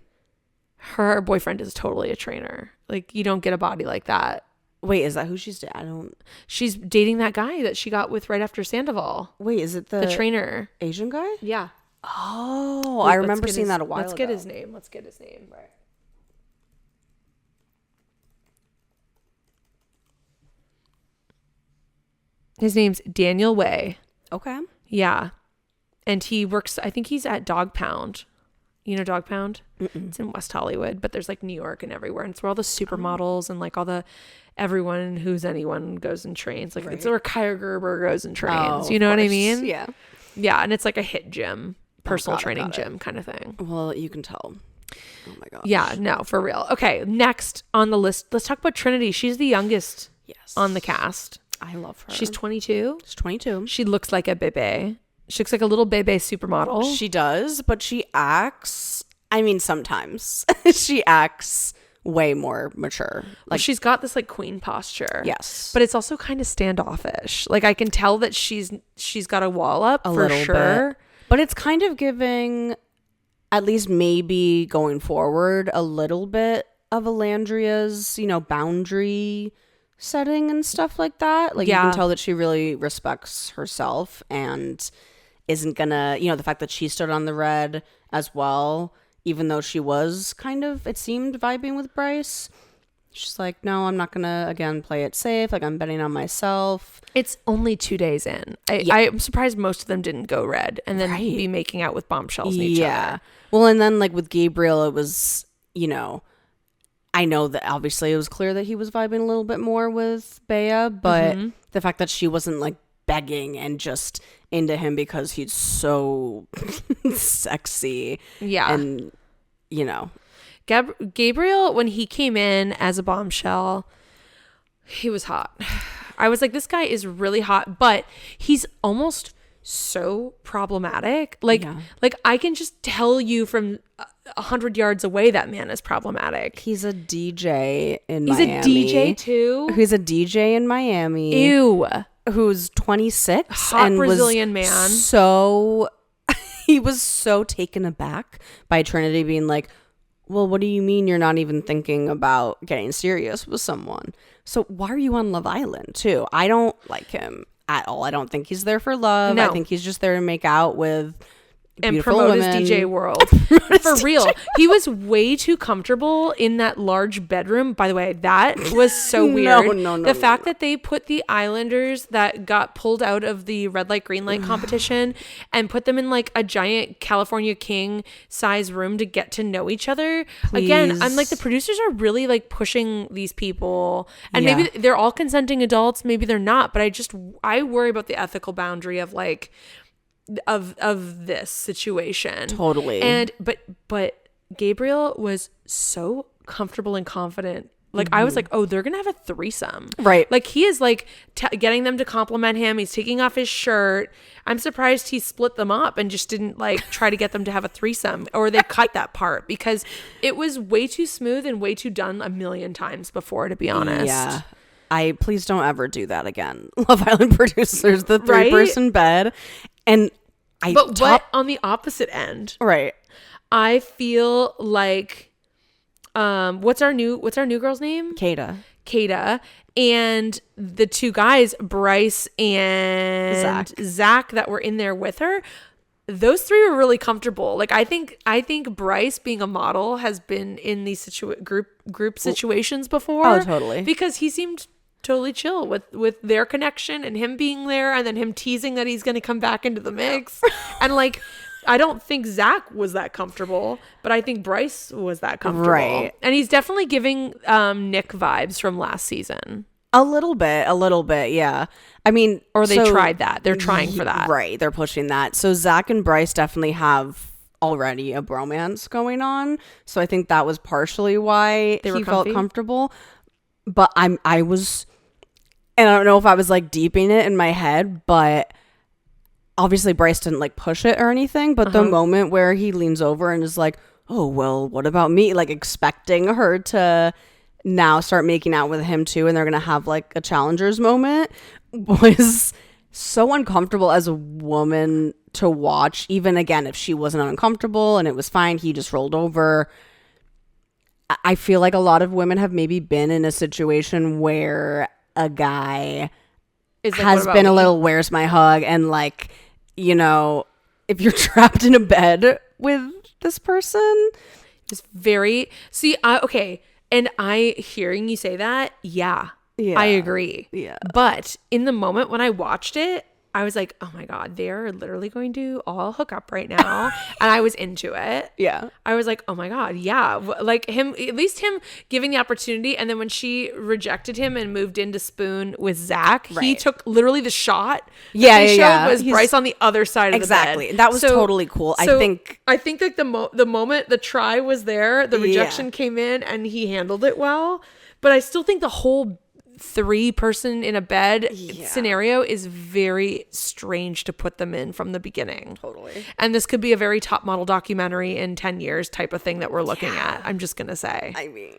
her boyfriend is totally a trainer. Like you don't get a body like that. Wait, is that who she's I don't She's dating that guy that she got with right after Sandoval. Wait, is it The trainer. Asian guy? Yeah. Oh, Wait, I let's remember get seeing his- that a while Let's ago. get his name. Right. His name's Daniel Way. Okay. Yeah. And he works, I think he's at Dog Pound. You know Dog Pound? It's in West Hollywood, but there's like New York and everywhere. And it's where all the supermodels and like all everyone who's anyone goes and trains. Like it's where Kaya Gerber goes and trains. You know what I mean? Yeah. Yeah. And it's like a hit gym, personal got it, training got it. gym kind of thing. Well, you can tell. Oh my gosh. Yeah, no, for real. Okay, next on the list, let's talk about Trinity. She's the youngest Yes. on the cast. I love her. She's 22. She's 22. She looks like a bebe. She looks like a little bebe supermodel. She does, but she acts, I mean, sometimes she acts way more mature. Like she's got this like queen posture. Yes. But it's also kind of standoffish. Like I can tell that she's got a wall up a for little sure. bit. But it's kind of giving, at least maybe going forward, a little bit of Alandria's, boundary setting and stuff like that. Like you Yeah. can tell that she really respects herself and isn't gonna, the fact that she stood on the red as well, even though she was kind of, it seemed, vibing with Bryce. She's like, no, I'm not gonna again play it safe. Like I'm betting on myself. It's only 2 days in. I'm surprised most of them didn't go red and then be making out with bombshells in each other. Well, and then like with Gabriel, it was, I know that obviously it was clear that he was vibing a little bit more with Bea, but the fact that she wasn't like begging and just into him because he's so sexy. Yeah. And you know. Gabriel, when he came in as a bombshell, he was hot. I was like, this guy is really hot, but he's almost so problematic. Like I can just tell you from 100 yards away that man is problematic. He's a DJ in Miami. He's a DJ too? He's a DJ in Miami. Ew. Who's 26. Hot and Brazilian man. So he was so taken aback by Trinity being like, well, what do you mean you're not even thinking about getting serious with someone? So why are you on Love Island too? I don't like him at all. I don't think he's there for love. No. I think he's just there to make out with and promote women. his DJ world. For real. He was way too comfortable in that large bedroom. By the way, that was so weird. The fact that they put the Islanders that got pulled out of the red light, green light competition and put them in like a giant California King size room to get to know each other. Please. Again, I'm like, the producers are really like pushing these people, and maybe they're all consenting adults. Maybe they're not, but I worry about the ethical boundary of like, of this situation. Totally. And but Gabriel was so comfortable and confident. Like I was like, oh, they're gonna have a threesome, right? Like he is like getting them to compliment him. He's taking off his shirt. I'm surprised he split them up and just didn't like try to get them to have a threesome, or they cut that part, because it was way too smooth and way too done a million times before, to be honest. Yeah. Please don't ever do that again. Love Island producers, the 3-person bed. And what on the opposite end, right? I feel like, what's our new girl's name? Kata, and the two guys, Bryce and Zach, that were in there with her. Those three were really comfortable. Like I think Bryce, being a model, has been in these group situations before. Oh, totally. Because he seemed totally chill with their connection and him being there, and then him teasing that he's going to come back into the mix. And like, I don't think Zach was that comfortable, but I think Bryce was that comfortable. Right. And he's definitely giving Nick vibes from last season. A little bit, yeah. I mean, or they tried that. They're trying for that. Right, they're pushing that. So Zach and Bryce definitely have already a bromance going on. So I think that was partially why he felt comfortable. But I was, and I don't know if I was like deeping it in my head, but obviously Bryce didn't like push it or anything. But the moment where he leans over and is like, oh, well, what about me? Like expecting her to now start making out with him too, and they're gonna have like a challengers moment, was so uncomfortable as a woman to watch. Even again, if she wasn't uncomfortable and it was fine, he just rolled over. I feel like a lot of women have maybe been in a situation where a guy has been a little "where's my hug," and like, you know, if you're trapped in a bed with this person, it's very okay. And hearing you say that, yeah, I agree. Yeah. But in the moment when I watched it, I was like, oh my God, they're literally going to all hook up right now. And I was into it. Yeah. I was like, oh my God, yeah. Like him, at least him giving the opportunity. And then when she rejected him and moved into Spoon with Zach, he took literally the shot. Yeah. Was Bryce on the other side of the bed. Exactly. That was totally cool. I think like the moment the try was there, the rejection came in and he handled it well. But I still think the whole 3-person in a bed scenario is very strange to put them in from the beginning. Totally. And this could be a very top model documentary in 10 years type of thing that we're looking at. I'm just going to say. I mean.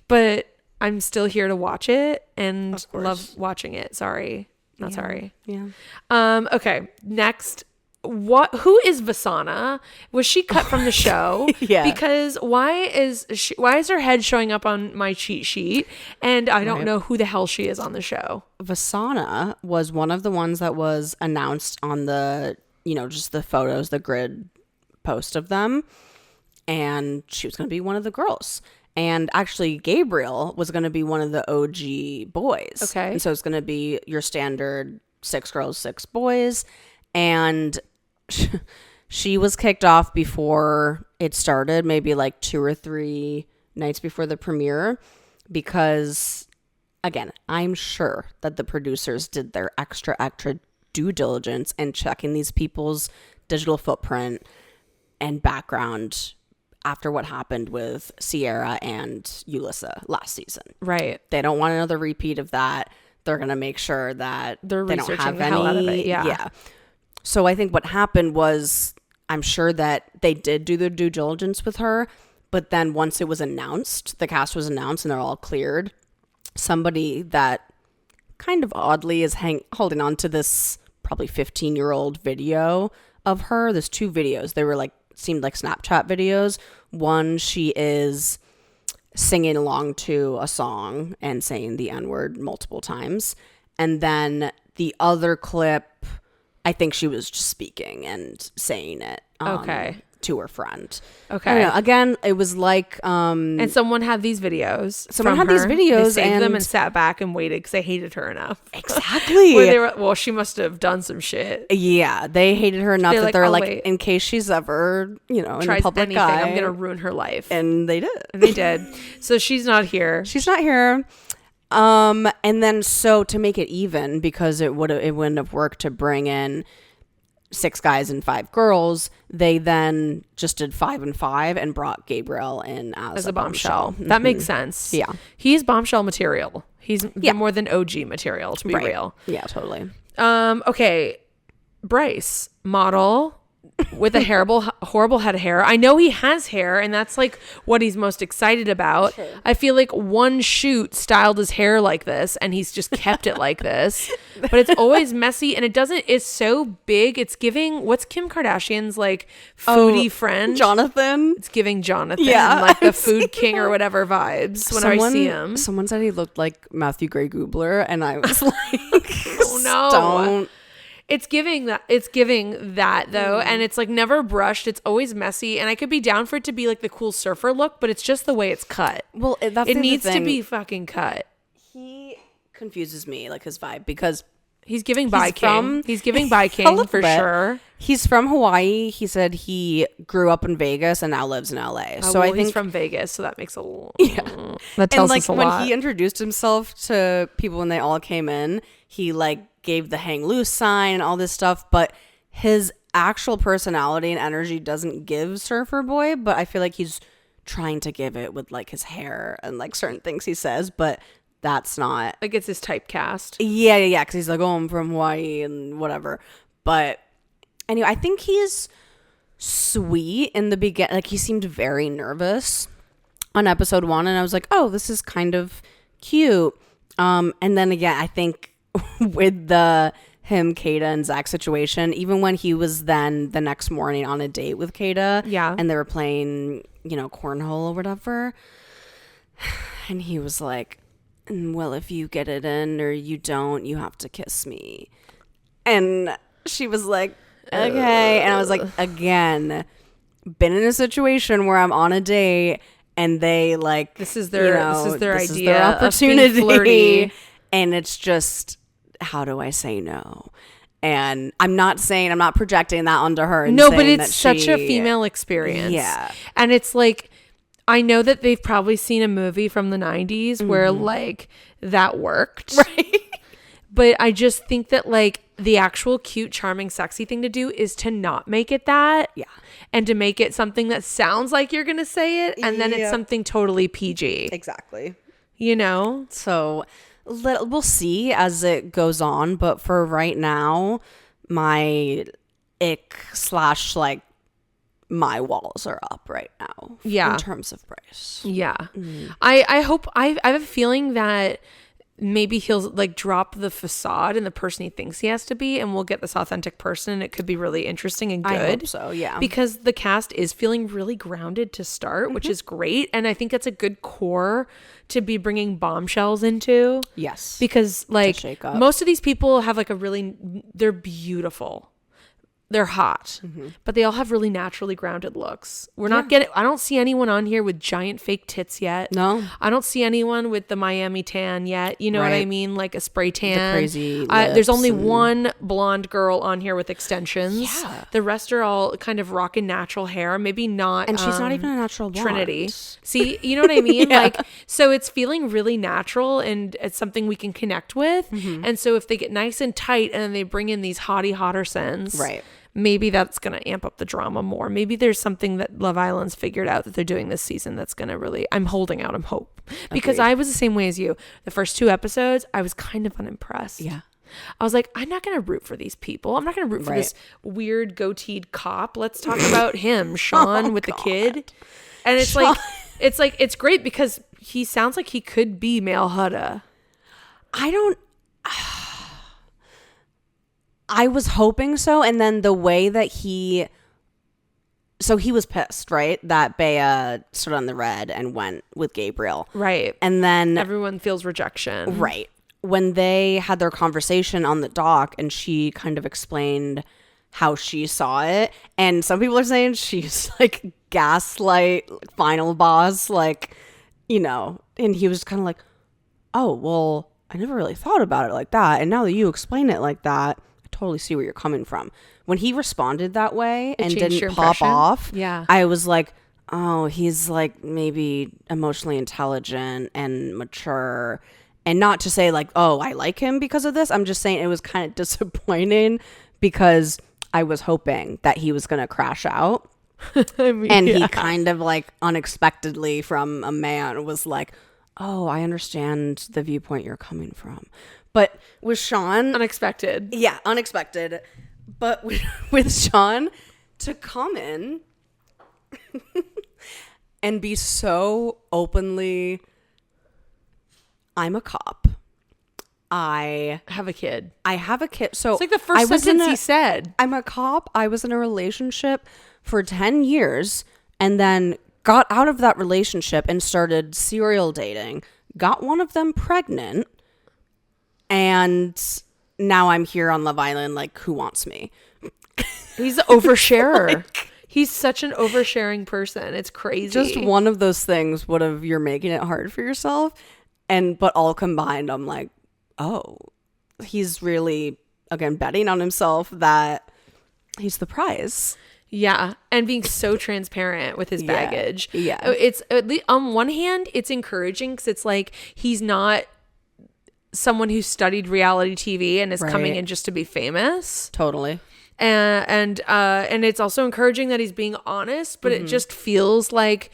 But I'm still here to watch it and love watching it. Sorry. Not sorry. Yeah. Okay. Next. Who is Vasana? Was she cut from the show? Yeah. Because why is her head showing up on my cheat sheet? And I don't know who the hell she is on the show. Vasana was one of the ones that was announced on the, just the photos, the grid post of them. And she was going to be one of the girls. And actually, Gabriel was going to be one of the OG boys. Okay. And so it's going to be your standard 6 girls, 6 boys. And she was kicked off before it started, maybe like 2 or 3 nights before the premiere, because, again, I'm sure that the producers did their extra due diligence and checking these people's digital footprint and background after what happened with Sierra and Yulissa last season. Right. They don't want another repeat of that. They're going to make sure that They're they don't researching have the hell out of it. Yeah. Yeah. So I think what happened was, I'm sure that they did do their due diligence with her, but then once it was announced, the cast was announced and they're all cleared, somebody that kind of oddly is holding on to this probably 15-year-old video of her. There's 2 videos. They were like, seemed like Snapchat videos. One, she is singing along to a song and saying the N-word multiple times. And then the other clip, I think she was just speaking and saying it to her friend. Okay. I don't know. Again, it was like... and someone had these videos. Someone had her. these videos They saved them and- and sat back and waited because they hated her enough. Exactly. Where they were, well, she must have done some shit. Yeah, they hated her enough that they're like, wait. in case she's ever, in the Tries public anything, eye. I'm going to ruin her life. And they did. And they did. So she's not here. She's not here. And then so to make it even, because it wouldn't have worked to bring in 6 guys and 5 girls, they then just did 5 and 5 and brought Gabriel in as a bombshell. That makes sense. Yeah. He's bombshell material. He's more than OG material, to be real. Yeah, totally. Okay. Bryce, model with a horrible head of hair. I know he has hair, and that's like what he's most excited about. Sure. I feel like one shoot styled his hair like this, and he's just kept it like this. But it's always messy, and it's so big. It's giving, what's Kim Kardashian's like foodie friend? Jonathan. It's giving Jonathan, Yeah, like the food king or whatever vibes whenever I see him. Someone said he looked like Matthew Gray Gubler, and I was like, oh no. Don't. It's giving that though, and it's like never brushed. It's always messy, and I could be down for it to be like the cool surfer look, but it's just the way it's cut. Well, that's it needs to be fucking cut. He confuses me, like his vibe, because he's giving Bi King. He's giving Bi King for sure. He's from Hawaii. He said he grew up in Vegas and now lives in LA. So I think he's from Vegas, so that makes a little. Yeah, that tells us a lot. And like when he introduced himself to people when they all came in, he like gave the hang loose sign and all this stuff, but his actual personality and energy doesn't give surfer boy, but I feel like he's trying to give it with like his hair and like certain things he says, but that's not like it's his typecast. Yeah, because he's like, oh, I'm from Hawaii and whatever. But anyway, I think he's sweet in the beginning. Like he seemed very nervous on episode 1, and I was like, oh, this is kind of cute. And then again, I think with the him, Kata, and Zach situation, even when he was then the next morning on a date with Kata, and they were playing, cornhole or whatever, and he was like, well, if you get it in or you don't, you have to kiss me. And she was like, okay. And I was like, again, been in a situation where I'm on a date and they like, this is their idea, their opportunity, of being flirty. And it's just, how do I say no? And I'm not projecting that onto her. No, but it's such a female experience. Yeah. And it's like, I know that they've probably seen a movie from the 90s where like that worked. Right. But I just think that like the actual cute, charming, sexy thing to do is to not make it that. Yeah. And to make it something that sounds like you're going to say it. And then it's something totally PG. Exactly. So we'll see as it goes on. But for right now, my ick / like my walls are up right now. Yeah. In terms of Bryce. Yeah. I hope, I have a feeling that maybe he'll like drop the facade and the person he thinks he has to be, and we'll get this authentic person, and it could be really interesting and good. I hope so, yeah. Because the cast is feeling really grounded to start, which is great. And I think it's a good core to be bringing bombshells into. Yes. Because like shake up. most of these people have like they're beautiful. They're hot, but they all have really naturally grounded looks. I don't see anyone on here with giant fake tits yet. No. I don't see anyone with the Miami tan yet. You know what I mean? Like a spray tan. The crazy there's only one blonde girl on here with extensions. Yeah. The rest are all kind of rocking natural hair. Maybe not. And she's not even a natural blonde. Trinity. See, you know what I mean? Yeah. Like, so it's feeling really natural, and it's something we can connect with. And so if they get nice and tight and then they bring in these hottie Hoddersons. Right. maybe that's going to amp up the drama more. Maybe there's something that Love Island's figured out that they're doing this season that's going to really, I'm holding out hope. Because Agreed. I was the same way as you. The first 2 episodes, I was kind of unimpressed. Yeah. I was like, I'm not going to root for these people. I'm not going to root for Right. this weird goateed cop. Let's talk about him, Sean, with the kid. And it's Sean. it's great because he sounds like he could be male Huda. I was hoping so, and then the way that he was pissed, right? That Bea stood on the red and went with Gabriel. Right. And then Everyone feels rejection. right. When they had their conversation on the dock and she kind of explained how she saw it, and some people are saying she's like gaslight final boss, like, you know, and he was kind of like, oh, well, I never really thought about it like that, and now that you explain it like that, I totally see where you're coming from. When he responded that way and changed didn't your pop impression? off, Yeah. I was like, oh, he's like maybe emotionally intelligent and mature. And not to say like, oh, I like him because of this. I'm just saying it was kind of disappointing because I was hoping that he was going to crash out. I mean, And yeah. he kind of like unexpectedly from a man was like, oh, I understand the viewpoint you're coming from. But with Sean, Unexpected. yeah, unexpected. But with Sean to come in and be so openly, I'm a cop. I Have a kid. have a kid. So It's like the first sentence he said. I'm a cop. I was in a relationship for 10 years and then got out of that relationship and started serial dating. Got one of them pregnant. And now I'm here on Love Island. Like, who wants me? He's an oversharer. He's such an oversharing person. It's crazy. Just one of those things would have, you're making it hard for yourself. But all combined, I'm like, oh, he's really, again, betting on himself that he's the prize. Yeah, and being so transparent with his baggage. Yeah. It's at least on one hand, it's encouraging because it's like he's not someone who studied reality TV and is coming Right. in just to be famous. Totally. And it's also encouraging that he's being honest, but it just feels like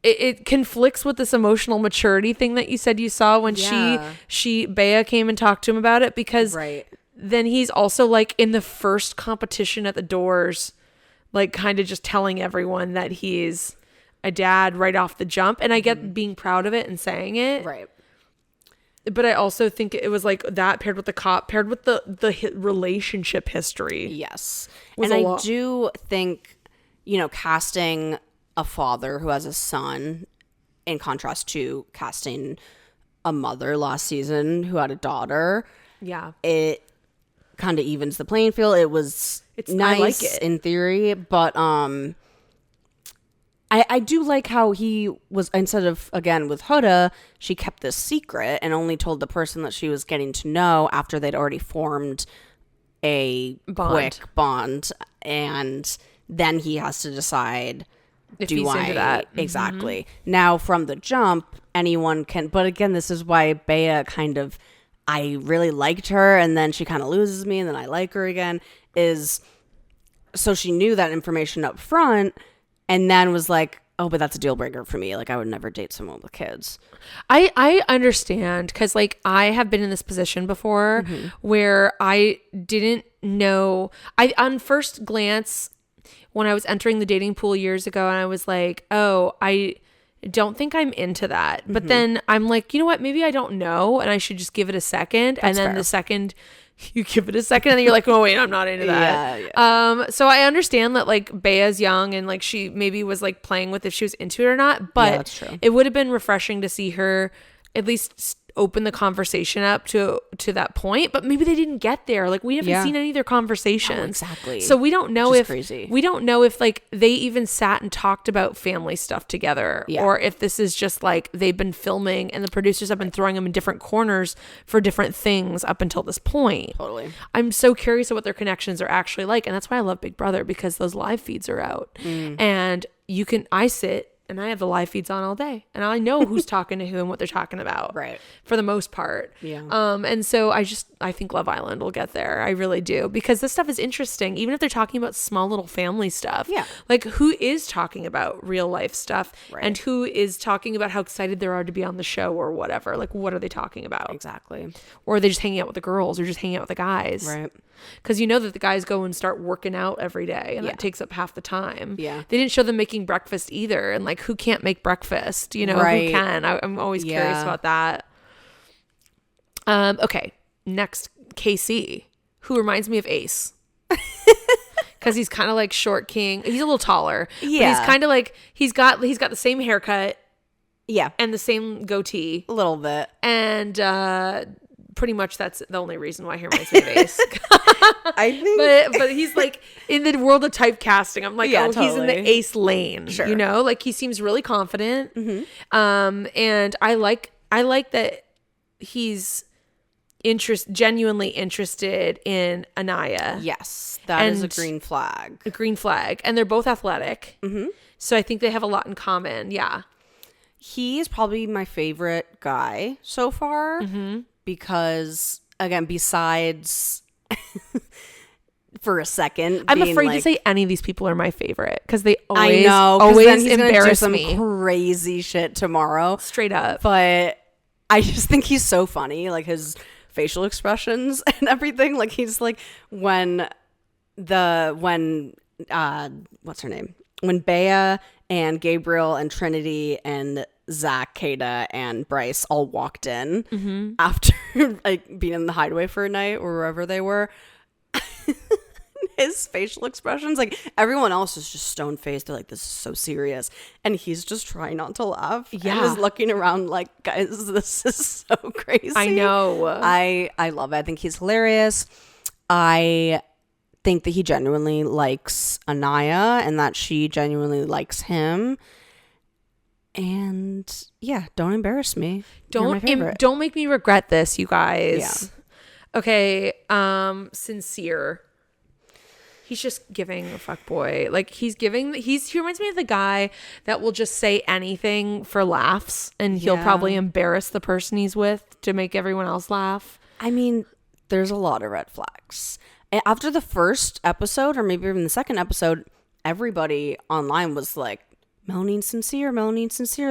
it conflicts with this emotional maturity thing that you said you saw when Yeah. Bea came and talked to him about it, because Right. then he's also like in the first competition at the doors, like kind of just telling everyone that he's a dad right off the jump. And I get being proud of it and saying it. Right. But I also think it was like that paired with the cop, paired with the relationship history. Yes. Was And a I lot. do think, you know, casting a father who has a son in contrast to casting a mother last season who had a daughter, Yeah. it kind of evens the playing field. It was I nice like it. in theory, but I do like how he was, instead of, again, with Huda, she kept this secret and only told the person that she was getting to know after they'd already formed a quick bond. And then he has to decide, If he's into that. Exactly. Now, from the jump, anyone can, but again, this is why Bea kind of, I really liked her and then she kind of loses me and then I like her again, is so she knew that information up front and then was like, oh, but that's a deal breaker for me. Like, I would never date someone with kids. I understand, because like I have been in this position before where I didn't know. On first glance, when I was entering the dating pool years ago, and I was like, oh, I don't think I'm into that. But then I'm like, you know what? Maybe I don't know, and I should just give it a second. And then fair. the second you give it a second, and then you're like, oh wait, I'm not into that. So I understand that like Bea's young and like she maybe was like playing with if she was into it or not. But that's true. it would have been refreshing to see her at least open the conversation up to that point, but maybe they didn't get there. Like we haven't seen any of their conversations. No, exactly. So we don't know Which is if crazy. we don't know if like they even sat and talked about family stuff together, or if this is just like they've been filming and the producers have been throwing them in different corners for different things up until this point. Totally. I'm so curious of what their connections are actually like, and that's why I love Big Brother, because those live feeds are out and I sit and I have the live feeds on all day, and I know who's talking to who and what they're talking about, Right. for the most part. Yeah. And so I think Love Island will get there. I really do, because this stuff is interesting, even if they're talking about small little family stuff. Yeah. Like, who is talking about real life stuff, Right. and who is talking about how excited they are to be on the show or whatever? Like, what are they talking about? Exactly. Or are they just hanging out with the girls, or just hanging out with the guys? Right. Because you know that the guys go and start working out every day, and Yeah. that takes up half the time. Yeah. They didn't show them making breakfast either. And like, who can't make breakfast? You know, Right. who can? I'm always curious Yeah. about that. Okay. Next, KC, who reminds me of Ace. Because he's kind of like short king. He's a little taller. But Yeah. he's kind of like, he's got the same haircut Yeah. and the same goatee. A little bit. And pretty much that's the only reason why he reminds me of Ace. I think. but he's like in the world of typecasting. I'm like, Yeah, he's in the totally. Ace lane. Sure. You know, like he seems really confident. And I like that he's genuinely interested in Anaya. Yes. That is a And- green flag. A green flag, and they're both athletic. So I think they have a lot in common. Yeah. He is probably my favorite guy so far because, again, besides for a second, I'm being afraid to like, say any of these people are my favorite, because they I always, know, 'cause then always he's gonna do embarrass some me. crazy shit tomorrow. Straight up. But I just think he's so funny, like his facial expressions and everything. Like he's like when what's her name? When Bea and Gabriel and Trinity and Zach, Kada, and Bryce all walked in after like being in the hideaway for a night or wherever they were. His facial expressions, like everyone else is just stone faced. They're like, this is so serious. And he's just trying not to laugh. Yeah. And is looking around like, guys, this is so crazy. I know. I love it. I think he's hilarious. I think that he genuinely likes Anaya and that she genuinely likes him. And yeah, don't embarrass me. You're my favorite. Don't make me regret this, you guys. Yeah. Okay. Sincere. He's just giving a fuck boy. Like he reminds me of the guy that will just say anything for laughs, and he'll Yeah. probably embarrass the person he's with to make everyone else laugh. I mean, there's a lot of red flags. After the first episode, or maybe even the second episode, everybody online was like, Melanie and Sincere,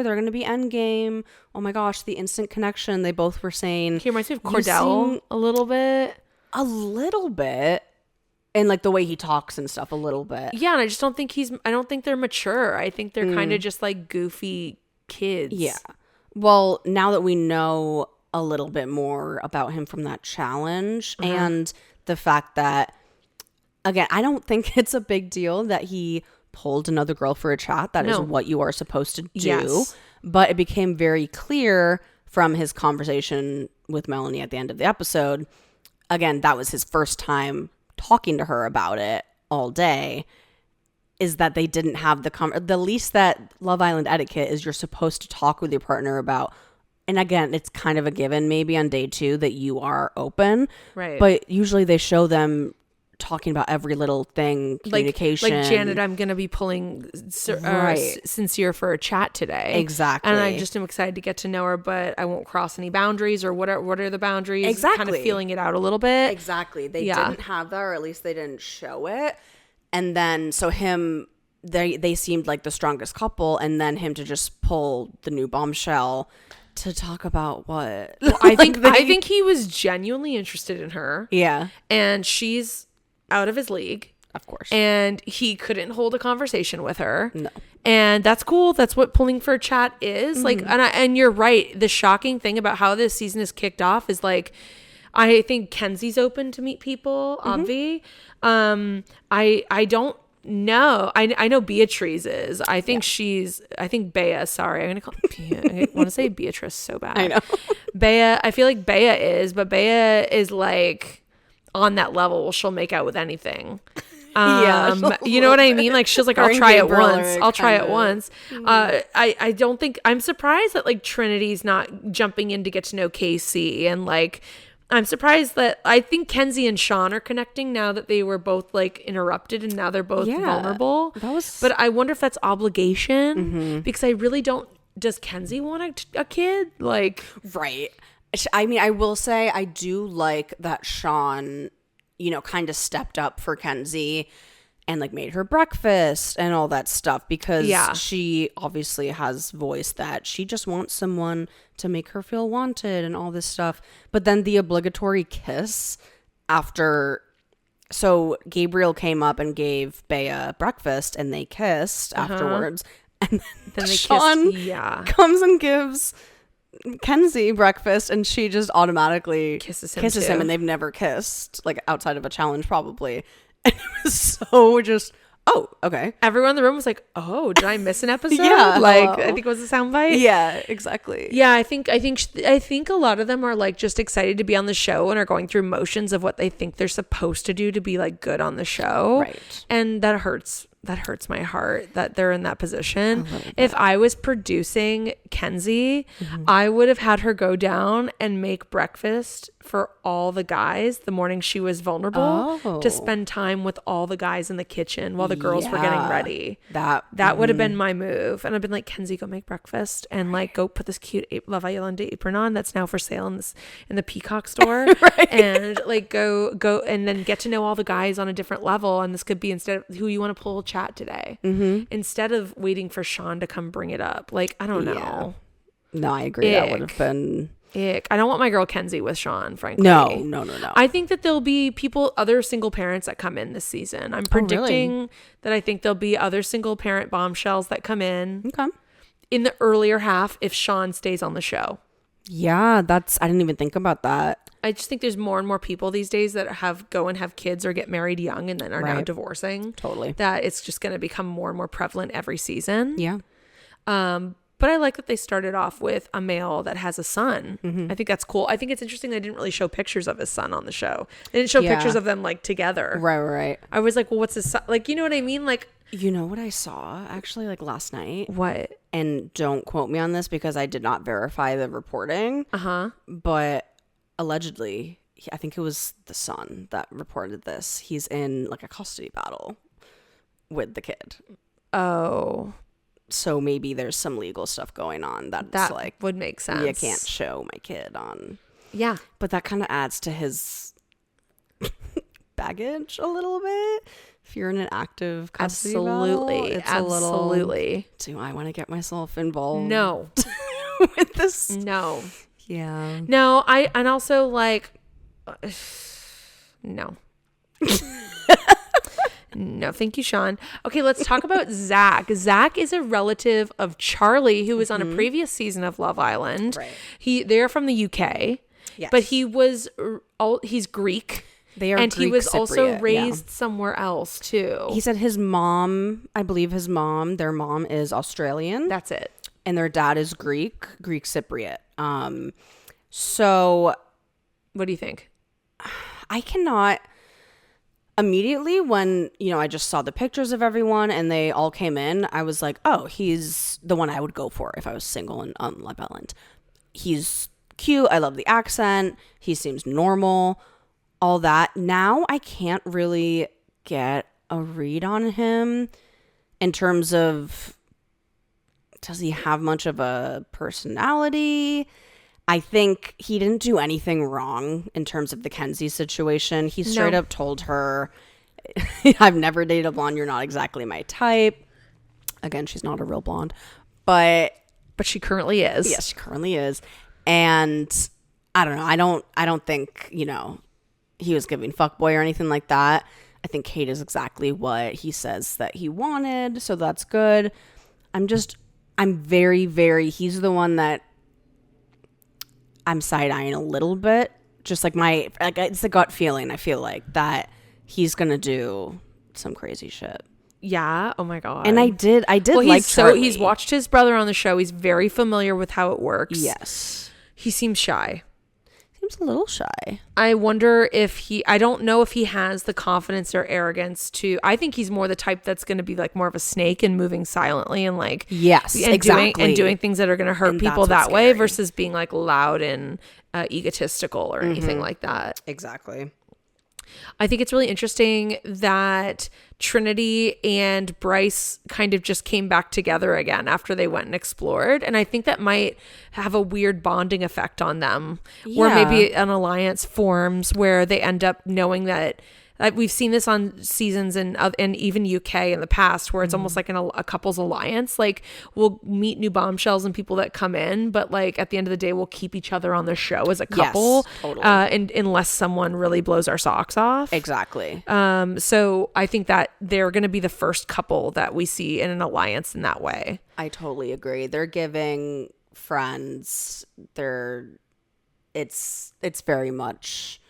they're going to be endgame. Oh my gosh, the instant connection. They both were saying. He reminds me of "You Cordell seem a little bit. a little bit. And like the way he talks and stuff a little bit. Yeah, and I just don't think I don't think they're mature. I think they're kind of just like goofy kids. Yeah. Well, now that we know a little bit more about him from that challenge and the fact that, again, I don't think it's a big deal that he pulled another girl for a chat. That is No. what you are supposed to do. Yes. But it became very clear from his conversation with Melanie at the end of the episode. Again, that was his first time talking to her about it all day, is that they didn't have the least that Love Island etiquette is you're supposed to talk with your partner about, and again, it's kind of a given maybe on day 2 that you are open, Right. but usually they show them talking about every little thing, communication. Like Janet, I'm going to be pulling Right. Sincere for a chat today. Exactly. And I just am excited to get to know her, but I won't cross any boundaries, or what are the boundaries? Kind Exactly. of feeling it out a little bit. Exactly. They Yeah. didn't have that, or at least they didn't show it. And then, so they seemed like the strongest couple, and then him to just pull the new bombshell to talk about what? Well, I think he was genuinely interested in her. Yeah. And she's out of his league. Of course. And he couldn't hold a conversation with her. No. And that's cool. That's what pulling for a chat is. Like, and you're right. The shocking thing about how this season is kicked off is like, I think Kenzie's open to meet people, Obvi. I don't know. I know Beatrice is. I think Bea, sorry. I'm going to call I want to say Beatrice so bad. I know. Bea, I feel like Bea is, but Bea is like on that level. She'll make out with anything. You know what I mean? Like she's like, Her I'll and try it Gabriel once. are I'll try it kinda- once. I don't think, I'm surprised that like Trinity's not jumping in to get to know Casey, and like, I'm surprised that I think Kenzie and Sean are connecting now that they were both like interrupted and now they're both vulnerable. But I wonder if that's obligation because I really don't. Does Kenzie want a kid? Like, right. I mean, I will say I do like that Sean, you know, kind of stepped up for Kenzie and like made her breakfast and all that stuff because she obviously has voiced that she just wants someone to make her feel wanted and all this stuff. But then the obligatory kiss after, so Gabriel came up and gave Bea breakfast and they kissed afterwards. And then Sean comes and gives Kenzie breakfast and she just automatically kisses him and they've never kissed, like outside of a challenge probably. And it was so just, oh, okay. Everyone in the room was like, oh, did I miss an episode? I think it was a soundbite. Yeah, exactly. Yeah, I think a lot of them are like just excited to be on the show and are going through motions of what they think they're supposed to do to be like good on the show. Right. And that hurts my heart that they're in that position. If I was producing Kenzie, I would have had her go down and make breakfast for all the guys the morning she was vulnerable to spend time with all the guys in the kitchen while the girls were getting ready. That would have been my move. And I've been like, Kenzie, go make breakfast and like go put this cute Love Island apron on that's now for sale in the Peacock store. And like go and then get to know all the guys on a different level. And this could be instead of who you want to pull chat today instead of waiting for Sean to come bring it up. Like, I don't know. No, I agree. That would have been ick. I don't want my girl Kenzie with Sean, frankly. No. I think that there'll be other single parents that come in this season. I'm predicting that I think there'll be other single parent bombshells that come in in the earlier half if Sean stays on the show. Yeah, I didn't even think about that. I just think there's more and more people these days that have kids or get married young and then are now divorcing. Totally. That it's just going to become more and more prevalent every season. Yeah. But I like that they started off with a male that has a son. I think that's cool. I think it's interesting they didn't really show pictures of his son on the show. They didn't show pictures of them like together. Right. I was like, well, what's his son? Like, you know what I mean? Like, you know what I saw actually like last night? What? And don't quote me on this because I did not verify the reporting. But allegedly, I think it was the son that reported this. He's in like a custody battle with the kid. Oh. So maybe there's some legal stuff going on that like would make sense. You can't show my kid on. Yeah. But that kind of adds to his baggage a little bit. If you're in an active custody battle, it's absolutely. A little, do I want to get myself involved? No. With this? No. Yeah. No, and also like no. No, thank you, Sean. Okay, let's talk about Zach. Zach is a relative of Charlie, who was on a previous season of Love Island. Right. They're from the UK, but he's Greek. They are and Greek he was Cypriot, also raised somewhere else too. He said their mom is Australian. That's it. And their dad is Greek Cypriot. So what do you think? I cannot. Immediately when, I just saw the pictures of everyone and they all came in, I was like, oh, he's the one I would go for if I was single and on Love Island. He's cute. I love the accent. He seems normal, all that. Now I can't really get a read on him in terms of, does he have much of a personality? I think he didn't do anything wrong in terms of the Kenzie situation. He straight up told her, I've never dated a blonde. You're not exactly my type. Again, she's not a real blonde, but she currently is. Yes, she currently is. And I don't know. I don't think, he was giving fuckboy or anything like that. I think Kate is exactly what he says that he wanted. So that's good. I'm very, very, he's the one that I'm side-eyeing a little bit. Just like it's a gut feeling. I feel like that he's going to do some crazy shit. Yeah. Oh my God. And I did like Charlie. He's watched his brother on the show. He's very familiar with how it works. Yes. He seems shy. Seems a little shy. I wonder if I don't know if he has the confidence or arrogance to, I think he's more the type that's going to be like more of a snake and moving silently and like, yes, and exactly. doing things that are going to hurt And people that's that what's way scary. versus being like loud and egotistical or anything like that. Exactly. I think it's really interesting that Trinity and Bryce kind of just came back together again after they went and explored. And I think that might have a weird bonding effect on them, where maybe an alliance forms where they end up knowing that we've seen this on seasons and even UK in the past, where it's almost like a couple's alliance. Like we'll meet new bombshells and people that come in, but like at the end of the day, we'll keep each other on the show as a couple, totally. and unless someone really blows our socks off. Exactly. So I think that they're going to be the first couple that we see in an alliance in that way. I totally agree. They're giving Friends. It's very much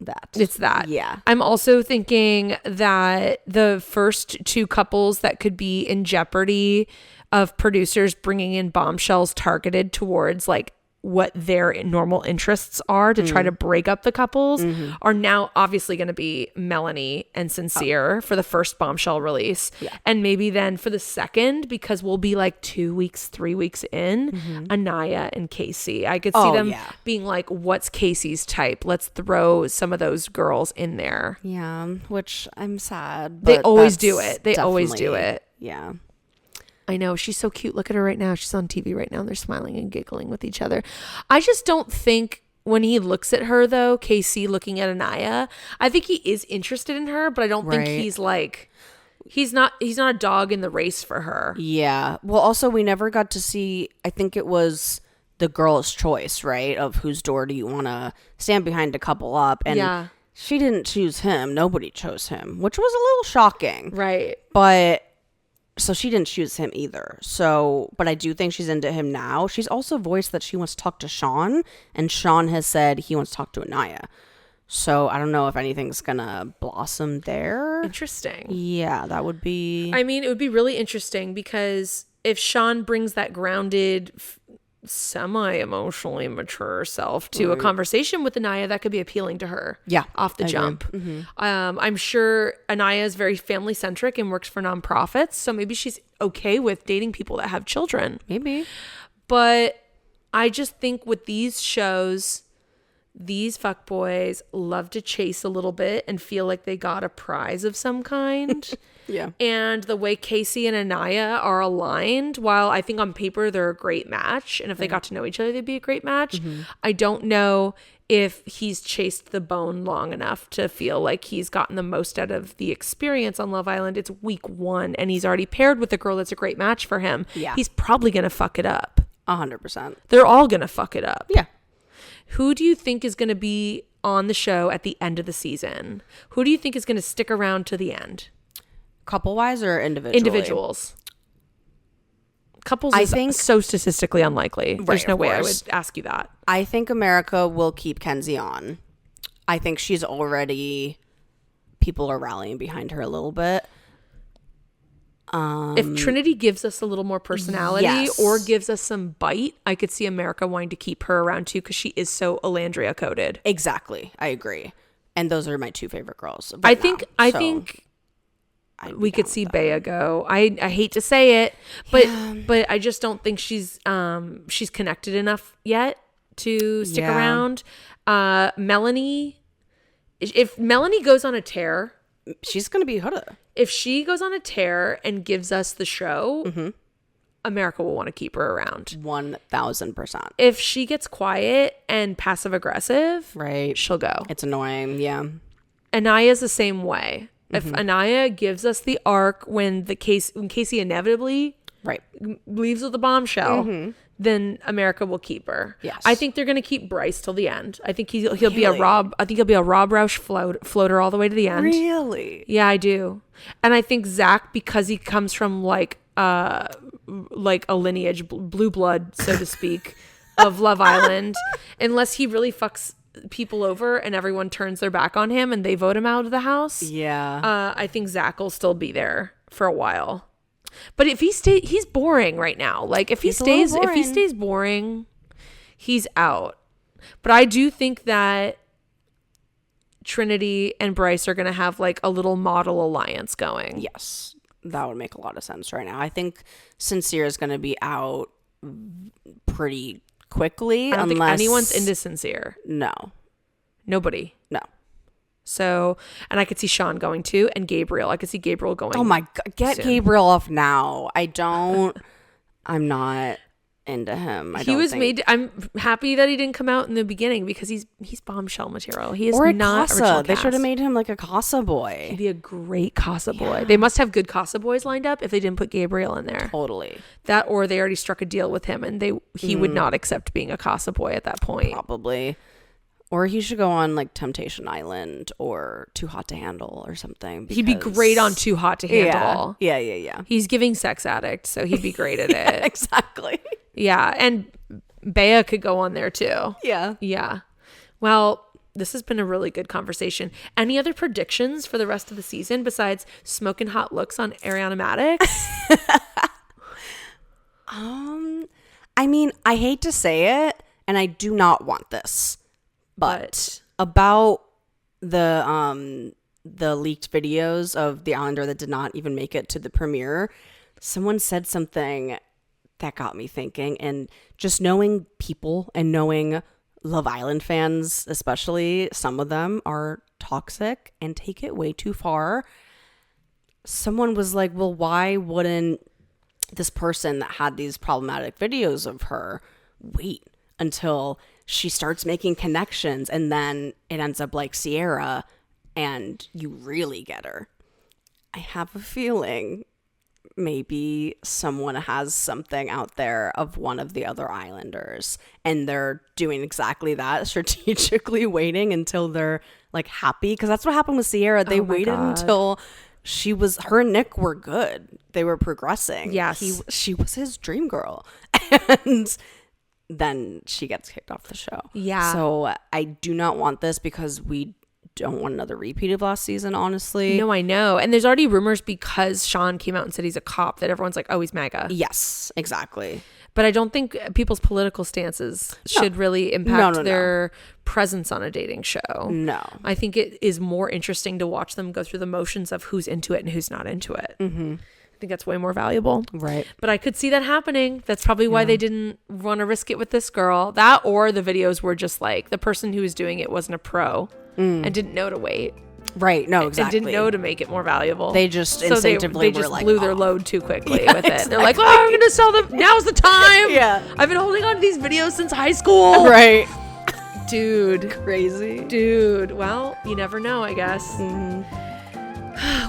that. It's that. Yeah. I'm also thinking that the first two couples that could be in jeopardy of producers bringing in bombshells targeted towards like what their normal interests are to try to break up the couples are now obviously going to be Melanie and Sincere for the first bombshell release. Yeah. And maybe then for the second, because we'll be like 2 weeks, 3 weeks in, Anaya and Casey. I could see them being like, what's Casey's type? Let's throw some of those girls in there. Yeah, which I'm sad. They but always that's do it. They always do definitely- it. Yeah. I know. She's so cute. Look at her right now. She's on TV right now and they're smiling and giggling with each other. I just don't think when he looks at her, though, Casey looking at Anaya, I think he is interested in her, but I don't think he's like, he's not a dog in the race for her. Yeah. Well, also, we never got to see, I think it was the girl's choice, right? Of whose door do you want to stand behind to couple up. And she didn't choose him. Nobody chose him, which was a little shocking. Right. But so she didn't choose him either. So, but I do think she's into him now. She's also voiced that she wants to talk to Sean, and Sean has said he wants to talk to Anaya. So I don't know if anything's gonna blossom there. Interesting. Yeah, that would be. I mean, it would be really interesting because if Sean brings that grounded, semi-emotionally mature self to a conversation with Anaya, that could be appealing to her. Yeah, off the I jump. agree. I'm sure Anaya is very family centric and works for nonprofits, so maybe she's okay with dating people that have children. Maybe. But I just think with these shows, these fuckboys love to chase a little bit and feel like they got a prize of some kind. Yeah. And the way Casey and Anaya are aligned, while I think on paper they're a great match, and if they got to know each other, they'd be a great match. I don't know if he's chased the bone long enough to feel like he's gotten the most out of the experience on Love Island. It's week 1 and he's already paired with a girl that's a great match for him. Yeah. He's probably going to fuck it up. 100%. They're all going to fuck it up. Yeah. Who do you think is going to be on the show at the end of the season? Who do you think is going to stick around to the end? Couple-wise or individually? Individuals. Couples I is think- so statistically unlikely. There's Right, no of way I course. would ask you that. I think America will keep Kenzie on. I think she's already... People are rallying behind her a little bit. If Trinity gives us a little more personality yes. or gives us some bite, I could see America wanting to keep her around too because she is so Elandria coded. Exactly. I agree. And those are my 2 favorite girls. I right think now. I So think I'd be we could down see with that. Bea go. I hate to say it, but I just don't think she's connected enough yet to stick Yeah. around. Melanie, if Melanie goes on a tear, She's going to be Huda. if she goes on a tear and gives us the show, Mm-hmm. America will want to keep her around. 1000%. If she gets quiet and passive aggressive, Right. she'll go. It's annoying. Yeah. Anaya's the same way. Mm-hmm. If Anaya gives us the arc when Casey inevitably Right. leaves with a bombshell, then America will keep her. Yes. I think they're going to keep Bryce till the end. I think he'll be a Really? Rob. I think he'll be a Rob Roush floater all the way to the end. Really? Yeah, I do. And I think Zach, because he comes from like a lineage, blue blood, so to speak, of Love Island, unless he really fucks people over and everyone turns their back on him and they vote him out of the house. Yeah. I think Zach will still be there for a while. But if he he's boring right now. Like if he He's a little stays boring, he's out. But I do think that Trinity and Bryce are going to have like a little model alliance going. Yes, that would make a lot of sense right now. I think Sincere is going to be out pretty quickly. I don't think anyone's into Sincere. No. Nobody. No. So, and I could see Sean going too, and Gabriel. I could see Gabriel going. Oh my God. Get soon. Gabriel off now. I'm not into him. I'm happy that he didn't come out in the beginning because he's bombshell material. He is or not Casa. original They cast. should have made him like a Casa boy. He'd be a great Casa boy. They must have good Casa boys lined up if they didn't put Gabriel in there. Totally. That, or they already struck a deal with him and he would not accept being a Casa boy at that point. Probably. Or he should go on like Temptation Island or Too Hot to Handle or something. He'd be great on Too Hot to Handle. Yeah. He's giving Sex Addict, so he'd be great at it. Exactly. Yeah, and Bea could go on there too. Yeah. Yeah. Well, this has been a really good conversation. Any other predictions for the rest of the season besides smoking hot looks on Ariana Madix? I mean, I hate to say it, and I do not want this. But about the leaked videos of the Islander that did not even make it to the premiere, someone said something that got me thinking. And just knowing people and knowing Love Island fans, especially, some of them are toxic and take it way too far. Someone was like, well, why wouldn't this person that had these problematic videos of her wait until she starts making connections and then it ends up like Sierra and you really get her? I have a feeling maybe someone has something out there of one of the other Islanders and they're doing exactly that, strategically waiting until they're like happy, because that's what happened with Sierra. They waited until her and Nick were good. They were progressing. Yes. She was his dream girl. And then she gets kicked off the show. Yeah. So I do not want this because we don't want another repeat of last season, honestly. No, I know. And there's already rumors because Sean came out and said he's a cop that everyone's like, oh, he's MAGA. Yes, exactly. But I don't think people's political stances should really impact their presence on a dating show. No. I think it is more interesting to watch them go through the motions of who's into it and who's not into it. Mm-hmm. I think that's way more valuable. Right. But I could see that happening. That's probably why they didn't want to risk it with this girl. That, or the videos were just like the person who was doing it wasn't a pro and didn't know to wait. Right. No, exactly. And didn't know to make it more valuable. They just instinctively they just were like, blew their load too quickly with exactly. it. They're like, oh, I'm going to sell them. Now's the time. Yeah. I've been holding on to these videos since high school. Right. Dude. Crazy. Dude. Well, you never know, I guess.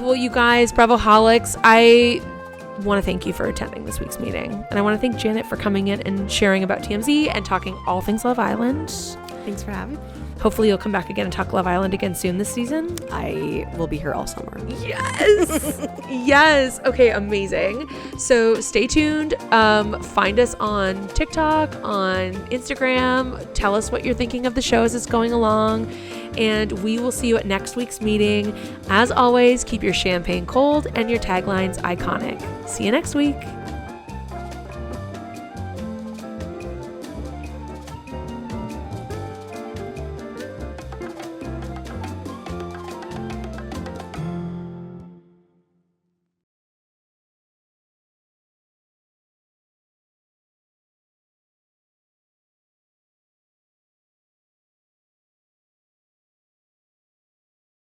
Well, you guys, Bravoholics, I want to thank you for attending this week's meeting. And I want to thank Janet for coming in and sharing about TMZ and talking all things Love Island. Thanks for having me. Hopefully you'll come back again and talk Love Island again soon this season. I will be here all summer. Yes. Yes. Okay, amazing. So stay tuned. Find us on TikTok, on Instagram. Tell us what you're thinking of the show as it's going along. And we will see you at next week's meeting. As always, keep your champagne cold and your taglines iconic. See you next week.